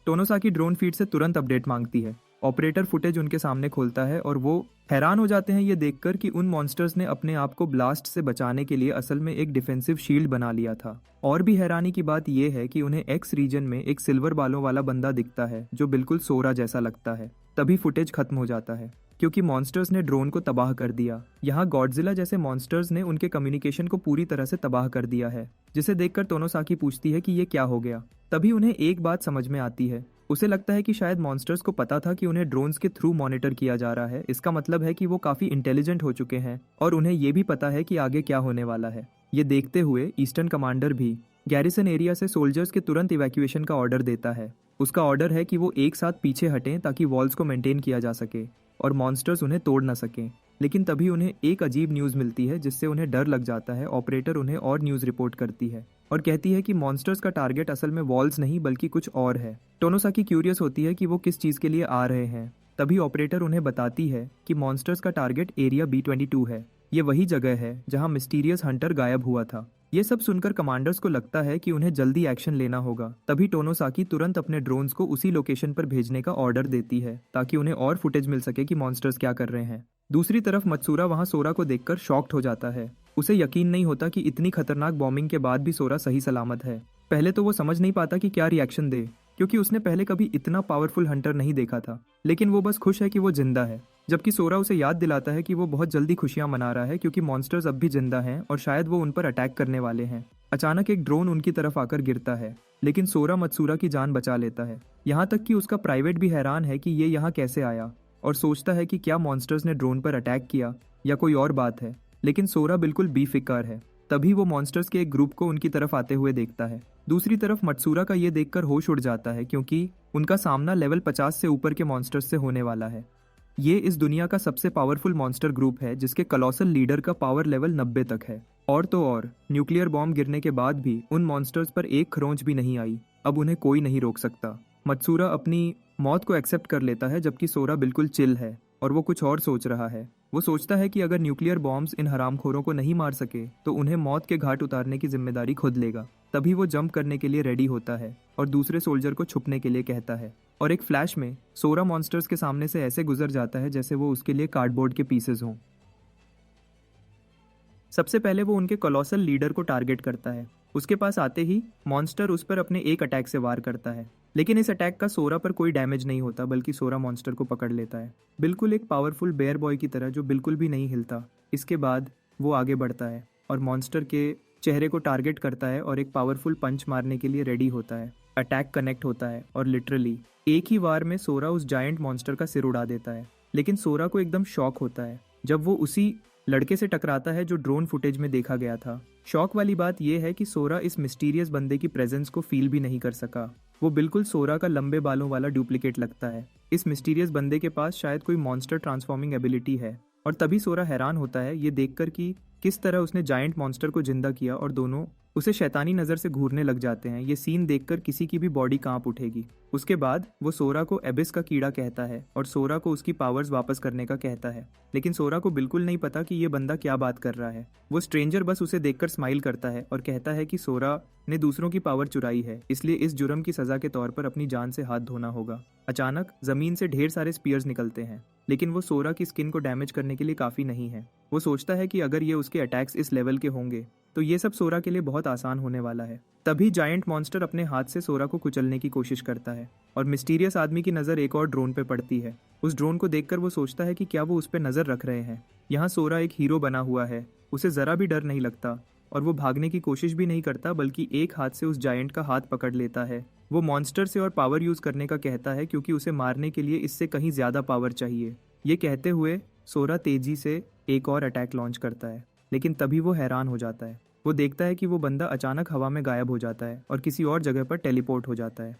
टोनोसाकी ड्रोन फीड से तुरंत अपडेट मांगती है। ऑपरेटर फुटेज उनके सामने खोलता है और वो हैरान हो जाते हैं ये देखकर कि उन मॉन्स्टर्स ने अपने आप को ब्लास्ट से बचाने के लिए असल में एक डिफेंसिव शील्ड बना लिया था। और भी हैरानी की बात यह है कि उन्हें एक्स रीजन में एक सिल्वर बालों वाला बंदा दिखता है जो बिल्कुल सोरा जैसा लगता है। तभी फुटेज खत्म हो जाता है क्योंकि मॉन्स्टर्स ने ड्रोन को तबाह कर दिया। यहाँ गॉडजिला जैसे मॉन्स्टर्स ने उनके कम्युनिकेशन को पूरी तरह से तबाह कर दिया है, जिसे देखकर तोनोसाकी पूछती है कि ये क्या हो गया। तभी उन्हें एक बात समझ में आती है। उसे लगता है कि शायद मॉन्स्टर्स को पता था कि उन्हें ड्रोन्स के थ्रू मॉनिटर किया जा रहा है। इसका मतलब है कि वो काफी इंटेलिजेंट हो चुके हैं और उन्हें ये भी पता है कि आगे क्या होने वाला है। ये देखते हुए ईस्टर्न कमांडर भी गैरिसन एरिया से सोल्जर्स के तुरंत इवैक्यूएशन का ऑर्डर देता है। उसका ऑर्डर है कि वो एक साथ पीछे हटें ताकि वॉल्स को मेंटेन किया जा सके और मॉन्स्टर्स उन्हें तोड़ ना सकें। लेकिन तभी उन्हें एक अजीब न्यूज़ मिलती है जिससे उन्हें डर लग जाता है। ऑपरेटर उन्हें और न्यूज़ रिपोर्ट करती है और कहती है कि मॉन्स्टर्स का टारगेट असल में वॉल्स नहीं बल्कि कुछ और है। टोनोसाकी क्यूरियस होती है कि वो किस चीज़ के लिए आ रहे हैं। तभी ऑपरेटर उन्हें बताती है कि मॉन्स्टर्स का टारगेट एरिया B-22 है। ये वही जगह है जहां मिस्टीरियस हंटर गायब हुआ था। ये सब सुनकर कमांडर्स को लगता है कि उन्हें जल्दी एक्शन लेना होगा। तभी टोनोसाकी तुरंत अपने ड्रोन्स को उसी लोकेशन पर भेजने का ऑर्डर देती है ताकि उन्हें और फुटेज मिल सके कि मॉन्स्टर्स क्या कर रहे हैं। दूसरी तरफ मत्सूरा वहां सोरा को देखकर शॉक्ड हो जाता है। उसे यकीन नहीं होता कि इतनी खतरनाक बॉम्बिंग के बाद भी सोरा सही सलामत है। पहले तो वो समझ नहीं पाता कि क्या रिएक्शन दे, क्योंकि उसने पहले कभी इतना पावरफुल हंटर नहीं देखा था। लेकिन वो बस खुश है कि वो जिंदा है, जबकि सोरा उसे याद दिलाता है कि वो बहुत जल्दी खुशियां मना रहा है क्योंकि मॉन्स्टर्स अब भी जिंदा हैं और शायद वो उन पर अटैक करने वाले हैं। अचानक एक ड्रोन उनकी तरफ आकर गिरता है, लेकिन सोरा मत्सूरा की जान बचा लेता है। यहाँ तक कि उसका प्राइवेट भी हैरान है कि ये यहाँ कैसे आया और सोचता है कि क्या मॉन्स्टर्स ने ड्रोन पर अटैक किया या कोई और बात है। लेकिन सोरा बिल्कुल बेफिक्र है। तभी वो मॉन्स्टर्स के एक ग्रुप को उनकी तरफ आते हुए देखता है। दूसरी तरफ मत्सूरा का ये देखकर होश उड़ जाता है क्योंकि उनका सामना लेवल 50 से ऊपर के मॉन्स्टर्स से होने वाला है। ये इस दुनिया का सबसे पावरफुल मॉन्स्टर ग्रुप है जिसके कॉलोसल लीडर का पावर लेवल 90 तक है। और तो और न्यूक्लियर बॉम्ब गिरने के बाद भी उन मॉन्स्टर्स पर एक खरोंच भी नहीं आई। अब उन्हें कोई नहीं रोक सकता। मत्सूरा अपनी मौत को एक्सेप्ट कर लेता है, जबकि सोरा बिल्कुल चिल है और वो कुछ और सोच रहा है। वो सोचता है कि अगर न्यूक्लियर बॉम्ब्स इन हरामखोरों को नहीं मार सके तो उन्हें मौत के घाट उतारने की जिम्मेदारी खुद लेगा। तभी वो जंप करने के लिए रेडी होता है और दूसरे सोल्जर को छुपने के लिए कहता है। और एक फ्लैश में सोरा मॉन्स्टर्स के सामने से ऐसे गुजर जाता है जैसे वो उसके लिए कार्डबोर्ड के पीसेस हों। सबसे पहले वो उनके कॉलोसल लीडर को टारगेट करता है। उसके पास आते ही मॉन्स्टर उस पर अपने एक अटैक से वार करता है, लेकिन इस अटैक का सोरा पर कोई डैमेज नहीं होता, बल्कि सोरा मॉन्स्टर को पकड़ लेता है, बिल्कुल एक पावरफुल बेयर बॉय की तरह जो बिल्कुल भी नहीं हिलता। इसके बाद वो आगे बढ़ता है और मॉन्स्टर के चेहरे को टारगेट करता है और एक पावरफुल पंच मारने के लिए रेडी होता है। अटैक कनेक्ट होता है और लिटरली एक ही वार में सोरा उस जायंट मॉन्स्टर का सिर उड़ा देता है। लेकिन सोरा को एकदम शॉक होता है जब वो उसी लड़के से टकराता है जो ड्रोन फुटेज में देखा गया था। शॉक वाली बात यह है कि सोरा इस मिस्टीरियस बंदे की प्रेजेंस को फील भी नहीं कर सका। वो बिल्कुल सोरा का लंबे बालों वाला डुप्लीकेट लगता है। इस मिस्टीरियस बंदे के पास शायद कोई मॉन्स्टर ट्रांसफॉर्मिंग एबिलिटी है। और तभी सोरा हैरान होता है ये देखकर कि किस तरह उसने जायंट मॉन्स्टर को जिंदा किया और दोनों उसे शैतानी नज़र से घूरने लग जाते हैं। ये सीन देखकर किसी की भी बॉडी कांप उठेगी। उसके बाद वो सोरा को एबिस का कीड़ा कहता है और सोरा को उसकी पावर्स वापस करने का कहता है। लेकिन सोरा को बिल्कुल नहीं पता कि ये बंदा क्या बात कर रहा है। वो स्ट्रेंजर बस उसे देखकर स्माइल करता है और कहता है कि सोरा ने दूसरों की पावर चुराई है, इसलिए इस जुर्म की सजा के तौर पर अपनी जान से हाथ धोना होगा। अचानक जमीन से ढेर सारे स्पीयर्स निकलते हैं, लेकिन वो सोरा की स्किन को डैमेज करने के लिए काफ़ी नहीं है। वो सोचता है कि अगर ये उसके अटैक्स इस लेवल के होंगे तो ये सब सोरा के लिए बहुत आसान होने वाला है। तभी जायंट मॉन्स्टर अपने हाथ से सोरा को कुचलने की कोशिश करता है और मिस्टीरियस आदमी की नज़र एक और ड्रोन पे पड़ती है। उस ड्रोन को देखकर वो सोचता है कि क्या वो उस पर नज़र रख रहे हैं। यहाँ सोरा एक हीरो बना हुआ है, उसे ज़रा भी डर नहीं लगता और वो भागने की कोशिश भी नहीं करता, बल्कि एक हाथ से उस जायंट का हाथ पकड़ लेता है। वो मॉन्स्टर से और पावर यूज़ करने का कहता है क्योंकि उसे मारने के लिए इससे कहीं ज़्यादा पावर चाहिए। ये कहते हुए सोरा तेजी से एक और अटैक लॉन्च करता है, लेकिन तभी वो हैरान हो जाता है। वो देखता है कि वो बंदा अचानक हवा में गायब हो जाता है और किसी और जगह पर टेलीपोर्ट हो जाता है।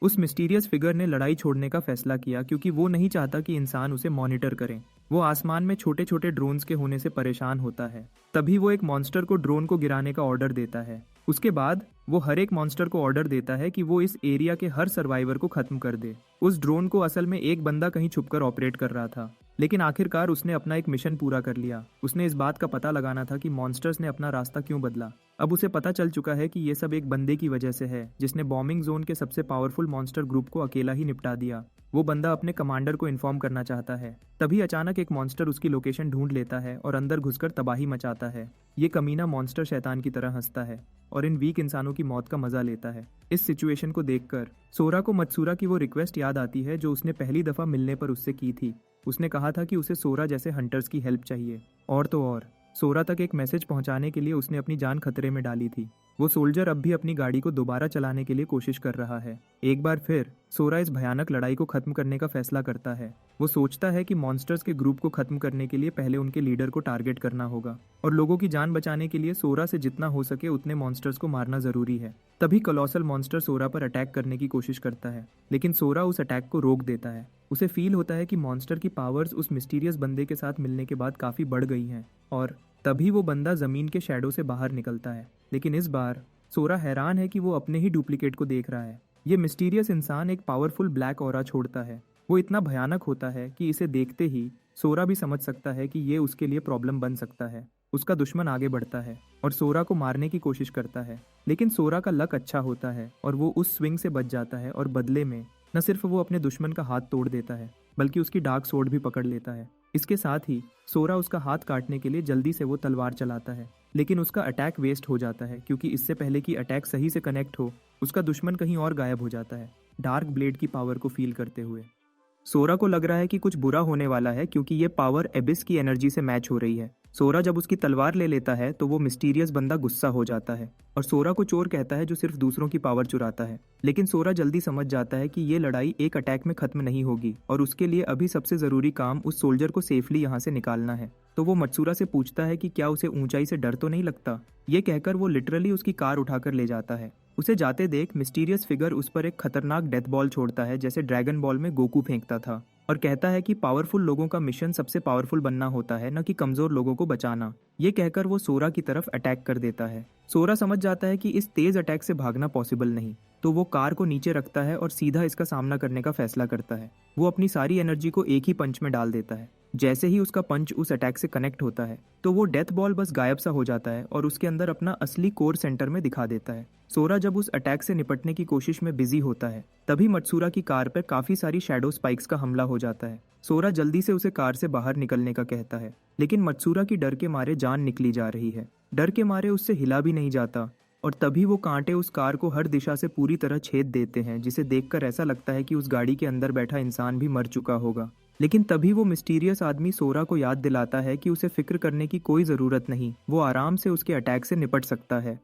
उस मिस्टीरियस फिगर ने लड़ाई छोड़ने का फैसला किया क्योंकि वो नहीं चाहता कि इंसान उसे मॉनिटर करें। वो आसमान में छोटे छोटे ड्रोन्स के होने से परेशान होता है। तभी वो एक मॉन्स्टर को ड्रोन को गिराने का ऑर्डर देता है। उसके बाद वो हर एक मॉन्स्टर को ऑर्डर देता है कि वो इस एरिया के हर सर्वाइवर को खत्म कर दे। उस ड्रोन को असल में एक बंदा कहीं छुपकर ऑपरेट कर रहा था, लेकिन आखिरकार उसने अपना एक मिशन पूरा कर लिया। उसने इस बात का पता लगाना था कि मॉन्स्टर्स ने अपना रास्ता क्यों बदला। अब उसे पता चल चुका है कि ये सब एक बंदे की वजह से है जिसने बॉम्बिंग जोन के सबसे पावरफुल मॉन्स्टर ग्रुप को अकेला ही निपटा दिया। वो बंदा अपने कमांडर को इन्फॉर्म करना चाहता है। तभी अचानक एक मॉन्स्टर उसकी लोकेशन ढूंढ लेता है और अंदर घुसकर तबाही मचाता है। ये कमीना मॉन्स्टर शैतान की तरह हंसता है और इन वीक इंसानों की मौत का मजा लेता है। इस सिचुएशन को देखकर सोरा को मत्सुरा की वो रिक्वेस्ट याद आती है जो उसने पहली दफा मिलने पर उससे की थी। उसने कहा था कि उसे सोरा जैसे हंटर्स की हेल्प चाहिए। और तो और सोरा तक एक मैसेज पहुंचाने के लिए उसने अपनी जान खतरे में डाली थी। वो सोल्जर अब भी अपनी गाड़ी को दोबारा चलाने के लिए कोशिश कर रहा है। एक बार फिर सोरा इस भयानक लड़ाई को खत्म करने का फैसला करता है। वो सोचता है कि मॉन्स्टर्स के ग्रुप को खत्म करने के लिए पहले उनके लीडर को टारगेट करना होगा और लोगों की जान बचाने के लिए सोरा से जितना हो सके उतने मॉन्स्टर्स को मारना जरूरी है। तभी कॉलोसल मॉन्स्टर सोरा पर अटैक करने की कोशिश करता है, लेकिन सोरा उस अटैक को रोक देता है। उसे फील होता है कि मॉन्स्टर की पावर्स उस मिस्टीरियस बंदे के साथ मिलने के बाद काफी बढ़ गई हैं और तभी वो बंदा जमीन के शैडो से बाहर निकलता है। लेकिन इस बार सोरा हैरान है कि वो अपने ही डुप्लीकेट को देख रहा है। ये मिस्टीरियस इंसान एक पावरफुल ब्लैक ऑरा छोड़ता है। वो इतना भयानक होता है कि इसे देखते ही सोरा भी समझ सकता है कि ये उसके लिए प्रॉब्लम बन सकता है। उसका दुश्मन आगे बढ़ता है और सोरा को मारने की कोशिश करता है, लेकिन सोरा का लक अच्छा होता है और वो उस स्विंग से बच जाता है और बदले में न सिर्फ वो अपने दुश्मन का हाथ तोड़ देता है बल्कि उसकी डार्क सोर्ड भी पकड़ लेता है। इसके साथ ही सोरा उसका हाथ काटने के लिए जल्दी से वो तलवार चलाता है, लेकिन उसका अटैक वेस्ट हो जाता है क्योंकि इससे पहले कि अटैक सही से कनेक्ट हो उसका दुश्मन कहीं और गायब हो जाता है, डार्क ब्लेड की पावर को फील करते हुए। सोरा को लग रहा है कि कुछ बुरा होने वाला है क्योंकि ये पावर एबिस की एनर्जी से मैच हो रही है। सोरा जब उसकी तलवार ले लेता है तो वो मिस्टीरियस बंदा गुस्सा हो जाता है और सोरा को चोर कहता है जो सिर्फ दूसरों की पावर चुराता है। लेकिन सोरा जल्दी समझ जाता है कि ये लड़ाई एक अटैक में खत्म नहीं होगी और उसके लिए अभी सबसे जरूरी काम उस सोल्जर को सेफली यहाँ से निकालना है। तो वो मत्सुरा से पूछता है कि क्या उसे ऊंचाई से डर तो नहीं लगता। ये कहकर वो लिटरली उसकी कार उठाकर ले जाता है। उसे जाते देख मिस्टीरियस फिगर उस पर एक खतरनाक डेथ बॉल छोड़ता है जैसे ड्रैगन बॉल में गोकू फेंकता था और कहता है कि पावरफुल लोगों का मिशन सबसे पावरफुल बनना होता है, न कि कमजोर लोगों को बचाना। ये कहकर वो सोरा की तरफ अटैक कर देता है। सोरा समझ जाता है कि इस तेज अटैक से भागना पॉसिबल नहीं, तो वो कार को नीचे रखता है और सीधा इसका सामना करने का फैसला करता है। वो अपनी सारी एनर्जी को एक ही पंच में डाल देता है। जैसे ही उसका पंच उस अटैक से कनेक्ट होता है तो वो डेथ बॉल बस गायब सा हो जाता है और उसके अंदर अपना असली कोर सेंटर में दिखा देता है। सोरा जब उस अटैक से निपटने की कोशिश में बिजी होता है तभी मत्सुरा की कार पर काफी सारी शैडो स्पाइक्स का हमला हो जाता है। सोरा जल्दी से उसे कार से बाहर निकलने का कहता है, लेकिन मत्सुरा की डर के मारे जान निकली जा रही है। डर के मारे उससे हिला भी नहीं जाता और तभी वो कांटे उस कार को हर दिशा से पूरी तरह छेद देते हैं, जिसे देखकर ऐसा लगता है कि उस गाड़ी के अंदर बैठा इंसान भी मर चुका होगा। लेकिन तभी वो मिस्टीरियस आदमी सोरा को याद दिलाता है कि उसे फिक्र करने की कोई ज़रूरत नहीं, वो आराम से उसके अटैक से निपट सकता है।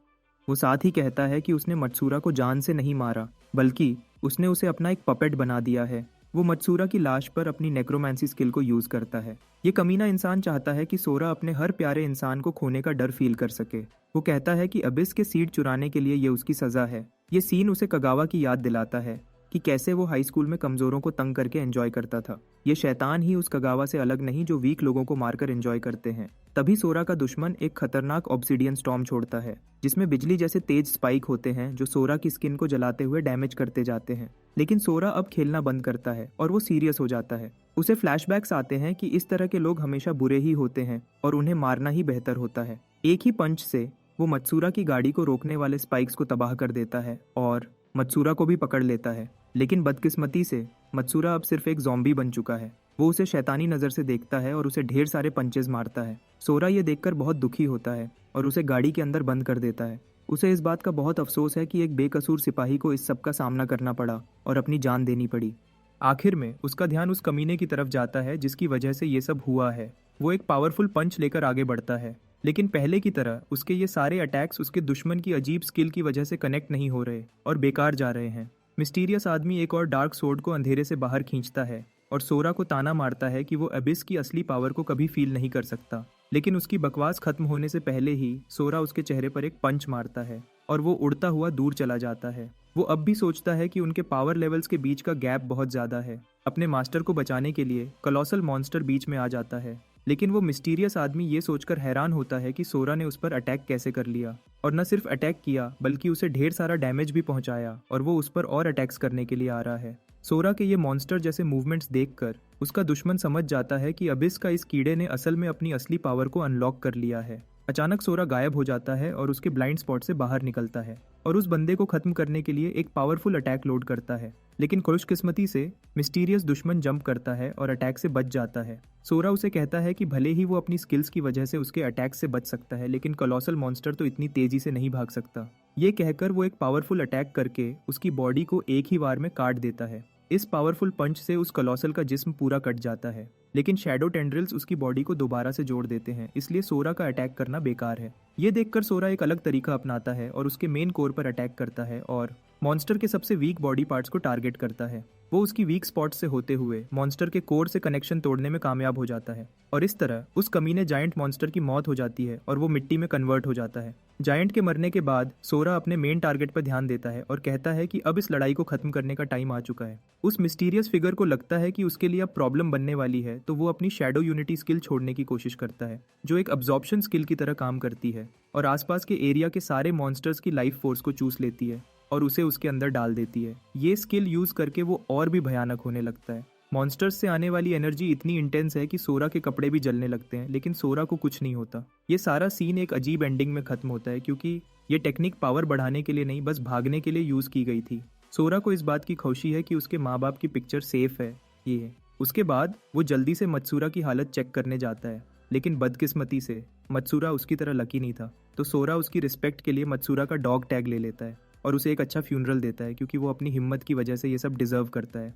वो साथ ही कहता है कि उसने मत्सुरा को जान से नहीं मारा, बल्कि उसने उसे अपना एक पपेट बना दिया है। वो मत्सुरा की लाश पर अपनी नेक्रोमेंसी स्किल को यूज़ करता है। ये कमीना इंसान चाहता है कि सोरा अपने हर प्यारे इंसान को खोने का डर फील कर सके। वो कहता है कि अबिस के सीड चुराने के लिए ये उसकी सज़ा है। ये सीन उसे कगावा की याद दिलाता है कि कैसे वो हाई स्कूल में कमज़ोरों को तंग करके एंजॉय करता था। ये शैतान ही उस कगावा से अलग नहीं जो वीक लोगों को मारकर एंजॉय करते हैं। तभी सोरा का दुश्मन एक खतरनाक ऑब्सिडियन स्टॉर्म छोड़ता है जिसमें बिजली जैसे तेज स्पाइक होते हैं जो सोरा की स्किन को जलाते हुए डैमेज करते जाते हैं। लेकिन सोरा अब खेलना बंद करता है और वो सीरियस हो जाता है। उसे फ्लैशबैक्स आते हैं कि इस तरह के लोग हमेशा बुरे ही होते हैं और उन्हें मारना ही बेहतर होता है। एक ही पंच से वो मत्सुरा की गाड़ी को रोकने वाले स्पाइक्स को तबाह कर देता है और मत्सुरा को भी पकड़ लेता है। लेकिन बदकिस्मती से मत्सुरा अब सिर्फ एक ज़ॉम्बी बन चुका है। वो उसे शैतानी नज़र से देखता है और उसे ढेर सारे पंचेज मारता है। सोरा ये देखकर बहुत दुखी होता है और उसे गाड़ी के अंदर बंद कर देता है। उसे इस बात का बहुत अफसोस है कि एक बेकसूर सिपाही को इस सब का सामना करना पड़ा और अपनी जान देनी पड़ी। आखिर में उसका ध्यान उस कमीने की तरफ जाता है जिसकी वजह से ये सब हुआ है। वो एक पावरफुल पंच लेकर आगे बढ़ता है, लेकिन पहले की तरह उसके ये सारे अटैक्स उसके दुश्मन की अजीब स्किल की वजह से कनेक्ट नहीं हो रहे और बेकार जा रहे हैं। मिस्टीरियस आदमी एक और डार्क सोर्ड को अंधेरे से बाहर खींचता है और सोरा को ताना मारता है कि वो अबिस की असली पावर को कभी फील नहीं कर सकता। लेकिन उसकी बकवास खत्म होने से पहले ही सोरा उसके चेहरे पर एक पंच मारता है और वो उड़ता हुआ दूर चला जाता है। वो अब भी सोचता है कि उनके पावर लेवल्स के बीच का गैप बहुत ज़्यादा है। अपने मास्टर को बचाने के लिए कॉलोसल मॉन्स्टर बीच में आ जाता है, लेकिन वो मिस्टीरियस आदमी ये सोचकर हैरान होता है कि सोरा ने उस पर अटैक कैसे कर लिया, और न सिर्फ अटैक किया बल्कि उसे ढेर सारा डैमेज भी पहुंचाया और वो उस पर और अटैक्स करने के लिए आ रहा है। सोरा के ये मॉन्स्टर जैसे मूवमेंट्स देखकर उसका दुश्मन समझ जाता है कि अबिस का इस कीड़े ने असल में अपनी असली पावर को अनलॉक कर लिया है। अचानक सोरा गायब हो जाता है और उसके ब्लाइंड स्पॉट से बाहर निकलता है और उस बंदे को खत्म करने के लिए एक पावरफुल अटैक लोड करता है। लेकिन खुशकिस्मती से मिस्टीरियस दुश्मन जंप करता है और अटैक से बच जाता है। सोरा उसे कहता है कि भले ही वो अपनी स्किल्स की वजह से उसके अटैक से बच सकता है, लेकिन कोलोसल मॉन्स्टर तो इतनी तेजी से नहीं भाग सकता। ये कहकर वो एक पावरफुल अटैक करके उसकी बॉडी को एक ही बार में काट देता है। इस पावरफुल पंच से उस कोलोसल का जिस्म पूरा कट जाता है, लेकिन शैडो टेंड्रिल्स उसकी बॉडी को दोबारा से जोड़ देते हैं, इसलिए सोरा का अटैक करना बेकार है। ये देखकर सोरा एक अलग तरीका अपनाता है और उसके मेन कोर पर अटैक करता है और मॉन्स्टर के सबसे वीक बॉडी पार्ट्स को टारगेट करता है। वो उसकी वीक स्पॉट से होते हुए मॉन्स्टर के कोर से कनेक्शन तोड़ने में कामयाब हो जाता है और इस तरह उस कमीने जायंट मॉन्स्टर की मौत हो जाती है और वो मिट्टी में कन्वर्ट हो जाता है। जायंट के मरने के बाद सोरा अपने मेन टारगेट पर ध्यान देता है और कहता है कि अब इस लड़ाई को खत्म करने का टाइम आ चुका है। उस मिस्टीरियस फिगर को लगता है कि उसके लिए अब प्रॉब्लम बनने वाली है, तो वो अपनी शैडो यूनिटी स्किल छोड़ने की कोशिश करता है, जो एक अब्जॉर्प्शन स्किल की तरह काम करती है और आसपास के एरिया के सारे मॉन्स्टर्स की लाइफ फोर्स को चूस लेती है और उसे उसके अंदर डाल देती है। ये स्किल यूज करके वो और भी भयानक होने लगता है। मॉन्स्टर्स से आने वाली एनर्जी इतनी इंटेंस है कि सोरा के कपड़े भी जलने लगते हैं, लेकिन सोरा को कुछ नहीं होता। ये सारा सीन एक अजीब एंडिंग में खत्म होता है, क्योंकि ये टेक्निक पावर बढ़ाने के लिए नहीं, बस भागने के लिए यूज की गई थी। सोरा को इस बात की खुशी है कि उसके माँ बाप की पिक्चर सेफ है। ये उसके बाद वो जल्दी से मत्सूरा की हालत चेक करने जाता है, लेकिन बदकिस्मती से मत्सूरा उसकी तरह लकी नहीं था। तो सोरा उसकी रिस्पेक्ट के लिए मत्सूरा का डॉग टैग ले लेता है और उसे एक अच्छा फ्यूनरल देता है, क्योंकि वो अपनी हिम्मत की वजह से ये सब डिजर्व करता है।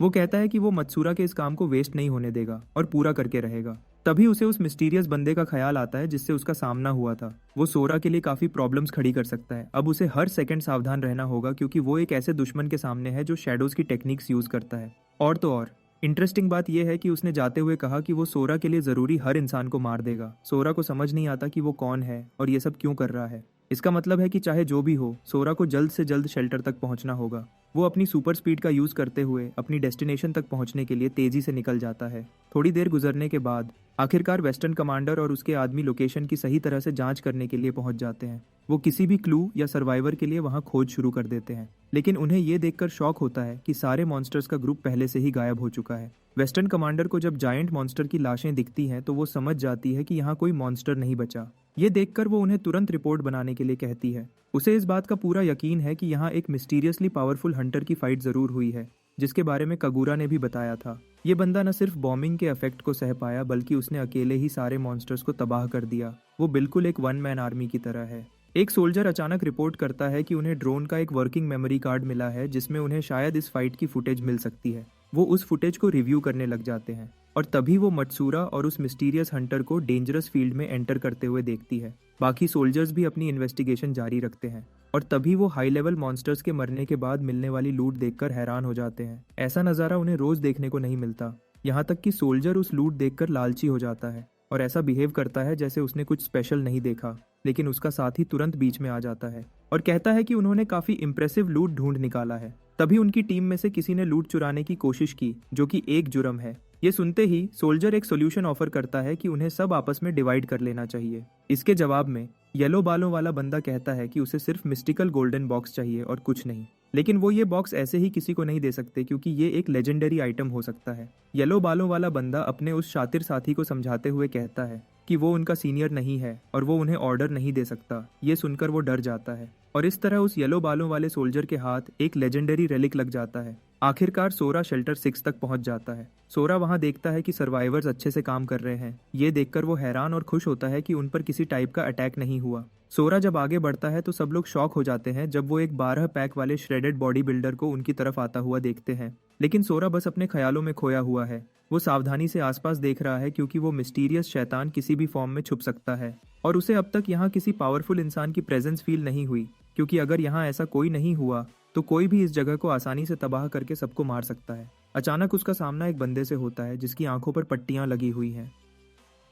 वो कहता है कि वो मत्सूरा के इस काम को वेस्ट नहीं होने देगा और पूरा करके रहेगा। तभी उसे उस मिस्टीरियस बंदे का ख्याल आता है जिससे उसका सामना हुआ था। वो सोरा के लिए काफी प्रॉब्लम्स खड़ी कर सकता है। अब उसे हर सेकंड सावधान रहना होगा, क्योंकि वो एक ऐसे दुश्मन के सामने है जो शैडोज की टेक्निक्स यूज करता है। और तो और इंटरेस्टिंग बात यह है कि उसने जाते हुए कहा कि वो सोरा के लिए जरूरी हर इंसान को मार देगा। सोरा को समझ नहीं आता कि वो कौन है और ये सब क्यों कर रहा है। इसका मतलब है कि चाहे जो भी हो, सोरा को जल्द से जल्द शेल्टर तक पहुंचना होगा। वो अपनी सुपर स्पीड का यूज करते हुए अपनी डेस्टिनेशन तक पहुंचने के लिए तेजी से निकल जाता है। थोड़ी देर गुजरने के बाद आखिरकार वेस्टर्न कमांडर और उसके आदमी लोकेशन की सही तरह से जांच करने के लिए पहुंच जाते हैं। वो किसी भी क्लू या सर्वाइवर के लिए वहां खोज शुरू कर देते हैं, लेकिन उन्हें ये देखकर शॉक होता है कि सारे मॉन्स्टर्स का ग्रुप पहले से ही गायब हो चुका है। वेस्टर्न कमांडर को जब जायंट मॉन्स्टर की लाशें दिखती हैं तो वो समझ जाती है कि यहाँ कोई मॉन्स्टर नहीं बचा। ये देखकर वो उन्हें तुरंत रिपोर्ट बनाने के लिए कहती है। उसे इस बात का पूरा यकीन है कि यहाँ एक मिस्टीरियसली पावरफुल हंटर की फाइट जरूर हुई है, जिसके बारे में कगूरा ने भी बताया था। ये बंदा न सिर्फ बॉम्बिंग के इफेक्ट को सह पाया, बल्कि उसने अकेले ही सारे मॉन्स्टर्स को तबाह कर दिया। वो बिल्कुल एक वन मैन आर्मी की तरह है। एक सोल्जर अचानक रिपोर्ट करता है कि उन्हें ड्रोन का एक वर्किंग मेमोरी कार्ड मिला है, जिसमें उन्हें शायद इस फाइट की फुटेज मिल सकती है। वो उस फुटेज को रिव्यू करने लग जाते हैं और तभी वो मत्सूरा और उस मिस्टीरियस हंटर को डेंजरस फील्ड में एंटर करते हुए देखती है। बाकी सोल्जर्स भी अपनी इन्वेस्टिगेशन जारी रखते हैं और तभी वो हाई लेवल मॉन्स्टर्स के मरने के बाद मिलने वाली लूट देखकर हैरान हो जाते हैं। ऐसा नज़ारा उन्हें रोज देखने को नहीं मिलता। यहाँ तक कि सोल्जर उस लूट देखकर लालची हो जाता है और ऐसा बिहेव करता है जैसे उसने कुछ स्पेशल नहीं देखा, लेकिन उसका साथी तुरंत बीच में आ जाता है और कहता है कि उन्होंने काफी इंप्रेसिव लूट ढूंढ निकाला है। तभी उनकी टीम में से किसी ने लूट चुराने की कोशिश की, जो कि एक जुर्म है। ये सुनते ही सोल्जर एक सोल्यूशन ऑफर करता है कि उन्हें सब आपस में डिवाइड कर लेना चाहिए। इसके जवाब में येलो बालों वाला बंदा कहता है कि उसे सिर्फ मिस्टिकल गोल्डन बॉक्स चाहिए और कुछ नहीं, लेकिन वो ये बॉक्स ऐसे ही किसी को नहीं दे सकते, क्योंकि ये एक लेजेंडरी आइटम हो सकता है। येलो बालों वाला बंदा अपने उस शातिर साथी को समझाते हुए कहता है कि वो उनका सीनियर नहीं है और वो उन्हें ऑर्डर नहीं दे सकता। ये सुनकर वो डर जाता है और इस तरह उस येलो बालों वाले सोल्जर के हाथ एक लेजेंडरी रेलिक लग जाता है। आखिरकार सोरा शेल्टर 6 तक पहुंच जाता है। सोरा वहां देखता है कि सर्वाइवर्स अच्छे से काम कर रहे हैं। ये देखकर वो हैरान और खुश होता है कि उन पर किसी टाइप का अटैक नहीं हुआ। सोरा जब आगे बढ़ता है तो सब लोग शॉक हो जाते हैं जब वो एक 12 पैक वाले श्रेडेड बॉडी बिल्डर को उनकी तरफ आता हुआ देखते हैं, लेकिन सोरा बस अपने ख्यालों में खोया हुआ है। वो सावधानी से आसपास देख रहा है, क्योंकि वो मिस्टीरियस शैतान किसी भी फॉर्म में छुप सकता है और उसे अब तक यहाँ किसी पावरफुल इंसान की प्रेजेंस फील नहीं हुई, क्योंकि अगर यहाँ ऐसा कोई नहीं हुआ तो कोई भी इस जगह को आसानी से तबाह करके सबको मार सकता है। अचानक उसका सामना एक बंदे से होता है जिसकी आंखों पर पट्टियां लगी हुई हैं।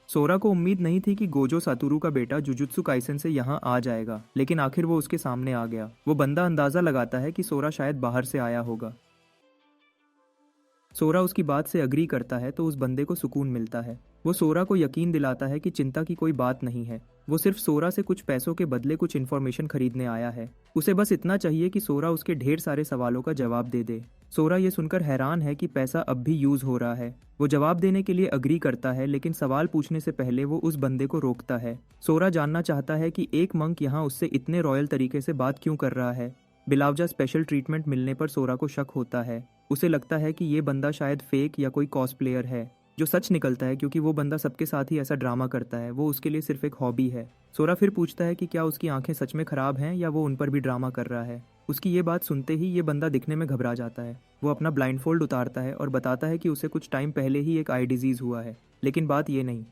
सोरा को उम्मीद नहीं थी कि गोजो सातुरु का बेटा जुजुत्सु काइसेन से यहाँ आ जाएगा, लेकिन आखिर वो उसके सामने आ गया। वो बंदा अंदाजा लगाता है कि सोरा शायद बाहर से आया होगा। सोरा उसकी बात से अग्री करता है तो उस बंदे को सुकून मिलता है। वो सोरा को यकीन दिलाता है कि चिंता की कोई बात नहीं है। वो सिर्फ सोरा से कुछ पैसों के बदले कुछ इन्फॉर्मेशन खरीदने आया है। उसे बस इतना चाहिए कि सोरा उसके ढेर सारे सवालों का जवाब दे दे। सोरा ये सुनकर हैरान है कि पैसा अब भी यूज हो रहा है। वो जवाब देने के लिए अग्री करता है, लेकिन सवाल पूछने से पहले वो उस बंदे को रोकता है। सोरा जानना चाहता है कि एक मंक यहाँ उससे इतने रॉयल तरीके से बात क्यों कर रहा है। बिलावजा स्पेशल ट्रीटमेंट मिलने पर सोरा को शक होता है। उसे लगता है कि ये बंदा शायद फेक या कोई कॉस्प्लेयर है, जो सच निकलता है क्योंकि वो बंदा सबके साथ ही ऐसा ड्रामा करता है। वो उसके लिए सिर्फ एक हॉबी है। सोरा फिर पूछता है कि क्या उसकी आंखें सच में खराब हैं या वो उन पर भी ड्रामा कर रहा है। उसकी ये बात सुनते ही ये बंदा दिखने में घबरा जाता है। वो अपना ब्लाइंडफोल्ड उतारता है और बताता है कि उसे कुछ टाइम पहले ही एक आई डिजीज़ हुआ है। लेकिन बात ये नहीं,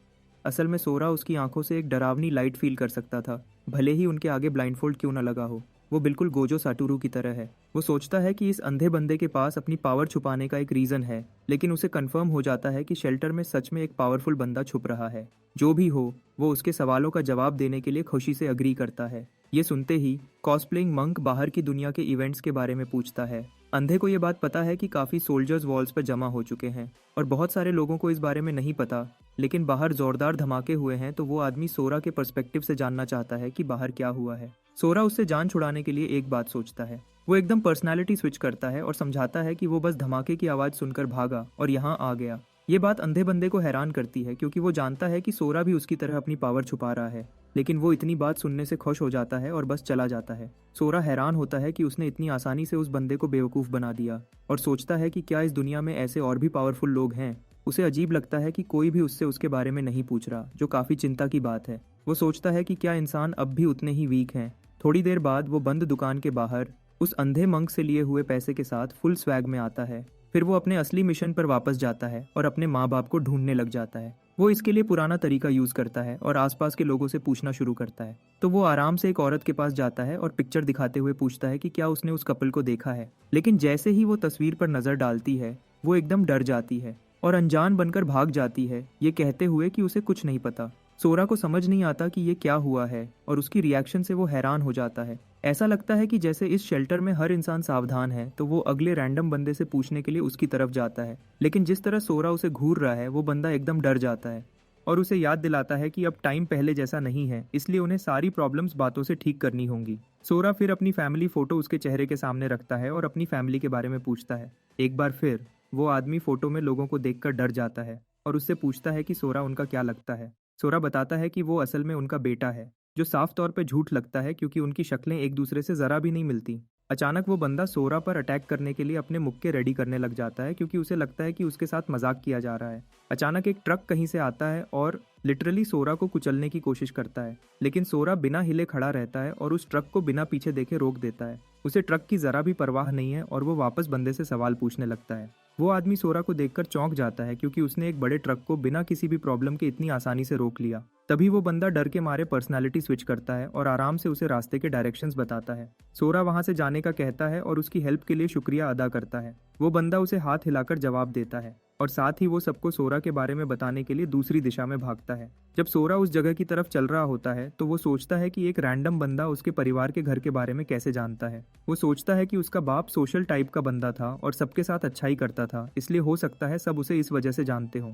असल में सोरा उसकी आंखों से एक डरावनी लाइट फील कर सकता था, भले ही उनके आगे ब्लाइंडफोल्ड क्यों न लगा हो। वो बिल्कुल गोजो साटोरू की तरह है। वो सोचता है कि इस अंधे बंदे के पास अपनी पावर छुपाने का एक रीज़न है, लेकिन उसे कंफर्म हो जाता है कि शेल्टर में सच में एक पावरफुल बंदा छुप रहा है। जो भी हो, वो उसके सवालों का जवाब देने के लिए खुशी से अग्री करता है। ये सुनते ही कॉस्प्लेइंग मंक बाहर की दुनिया के इवेंट्स के बारे में पूछता है। अंधे को ये बात पता है कि काफ़ी सोल्जर्स वॉल्स पर जमा हो चुके हैं और बहुत सारे लोगों को इस बारे में नहीं पता, लेकिन बाहर जोरदार धमाके हुए हैं तो वो आदमी सोरा के पर्सपेक्टिव से जानना चाहता है कि बाहर क्या हुआ है। सोरा उससे जान छुड़ाने के लिए एक बात सोचता है। वो एकदम पर्सनालिटी स्विच करता है और समझाता है कि वो बस धमाके की आवाज़ सुनकर भागा और यहाँ आ गया। ये बात अंधे बंदे को हैरान करती है क्योंकि वो जानता है कि सोरा भी उसकी तरह अपनी पावर छुपा रहा है, लेकिन वो इतनी बात सुनने से खुश हो जाता है और बस चला जाता है। सोरा हैरान होता है कि उसने इतनी आसानी से उस बंदे को बेवकूफ़ बना दिया और सोचता है कि क्या इस दुनिया में ऐसे और भी पावरफुल लोग हैं। उसे अजीब लगता है कि कोई भी उससे उसके बारे में नहीं पूछ रहा, जो काफ़ी चिंता की बात है। वो सोचता है कि क्या इंसान अब भी उतने ही वीक हैं। थोड़ी देर बाद वो बंद दुकान के बाहर उस अंधे मंक से लिए हुए पैसे के साथ फुल स्वैग में आता है। फिर वो अपने असली मिशन पर वापस जाता है और अपने माँ बाप को ढूंढने लग जाता है। वो इसके लिए पुराना तरीका यूज़ करता है और आसपास के लोगों से पूछना शुरू करता है। तो वो आराम से एक औरत के पास जाता है और पिक्चर दिखाते हुए पूछता है कि क्या उसने उस कपल को देखा है। लेकिन जैसे ही वो तस्वीर पर नज़र डालती है, वो एकदम डर जाती है और अनजान बनकर भाग जाती है, ये कहते हुए कि उसे कुछ नहीं पता। सोरा को समझ नहीं आता कि ये क्या हुआ है और उसकी रिएक्शन से वो हैरान हो जाता है। ऐसा लगता है कि जैसे इस शेल्टर में हर इंसान सावधान है, तो वो अगले रैंडम बंदे से पूछने के लिए उसकी तरफ जाता है। लेकिन जिस तरह सोरा उसे घूर रहा है, वो बंदा एकदम डर जाता है और उसे याद दिलाता है कि अब टाइम पहले जैसा नहीं है, इसलिए उन्हें सारी प्रॉब्लम्स बातों से ठीक करनी होंगी। सोरा फिर अपनी फैमिली फोटो उसके चेहरे के सामने रखता है और अपनी फैमिली के बारे में पूछता है। एक बार फिर वो आदमी फोटो में लोगों को देखकर डर जाता है और उससे पूछता है कि सोरा उनका क्या लगता है। सोरा बताता है कि वो असल में उनका बेटा है, जो साफ तौर पे झूठ लगता है क्योंकि उनकी शक्लें एक दूसरे से ज़रा भी नहीं मिलती। अचानक वो बंदा सोरा पर अटैक करने के लिए अपने मुक्के रेडी करने लग जाता है क्योंकि उसे लगता है कि उसके साथ मजाक किया जा रहा है। अचानक एक ट्रक कहीं से आता है और लिटरली सोरा को कुचलने की कोशिश करता है, लेकिन सोरा बिना हिले खड़ा रहता है और उस ट्रक को बिना पीछे देखे रोक देता है। उसे ट्रक की ज़रा भी परवाह नहीं है और वो वापस बंदे से सवाल पूछने लगता है। वो आदमी सोरा को देखकर चौंक जाता है क्योंकि उसने एक बड़े ट्रक को बिना किसी भी प्रॉब्लम के इतनी आसानी से रोक लिया। तभी वो बंदा डर के मारे पर्सनालिटी स्विच करता है और आराम से उसे रास्ते के डायरेक्शंस बताता है। सोरा वहां से जाने का कहता है और उसकी हेल्प के लिए शुक्रिया अदा करता है। वो बंदा उसे हाथ हिलाकर जवाब देता है और साथ ही वो सबको सोरा के बारे में बताने के लिए दूसरी दिशा में भागता है। जब सोरा उस जगह की तरफ चल रहा होता है तो वो सोचता है कि एक रैंडम बंदा उसके परिवार के घर के बारे में कैसे जानता है। वो सोचता है कि उसका बाप सोशल टाइप का बंदा था और सबके साथ अच्छाई करता था, इसलिए हो सकता है सब उसे इस वजह से जानते हों।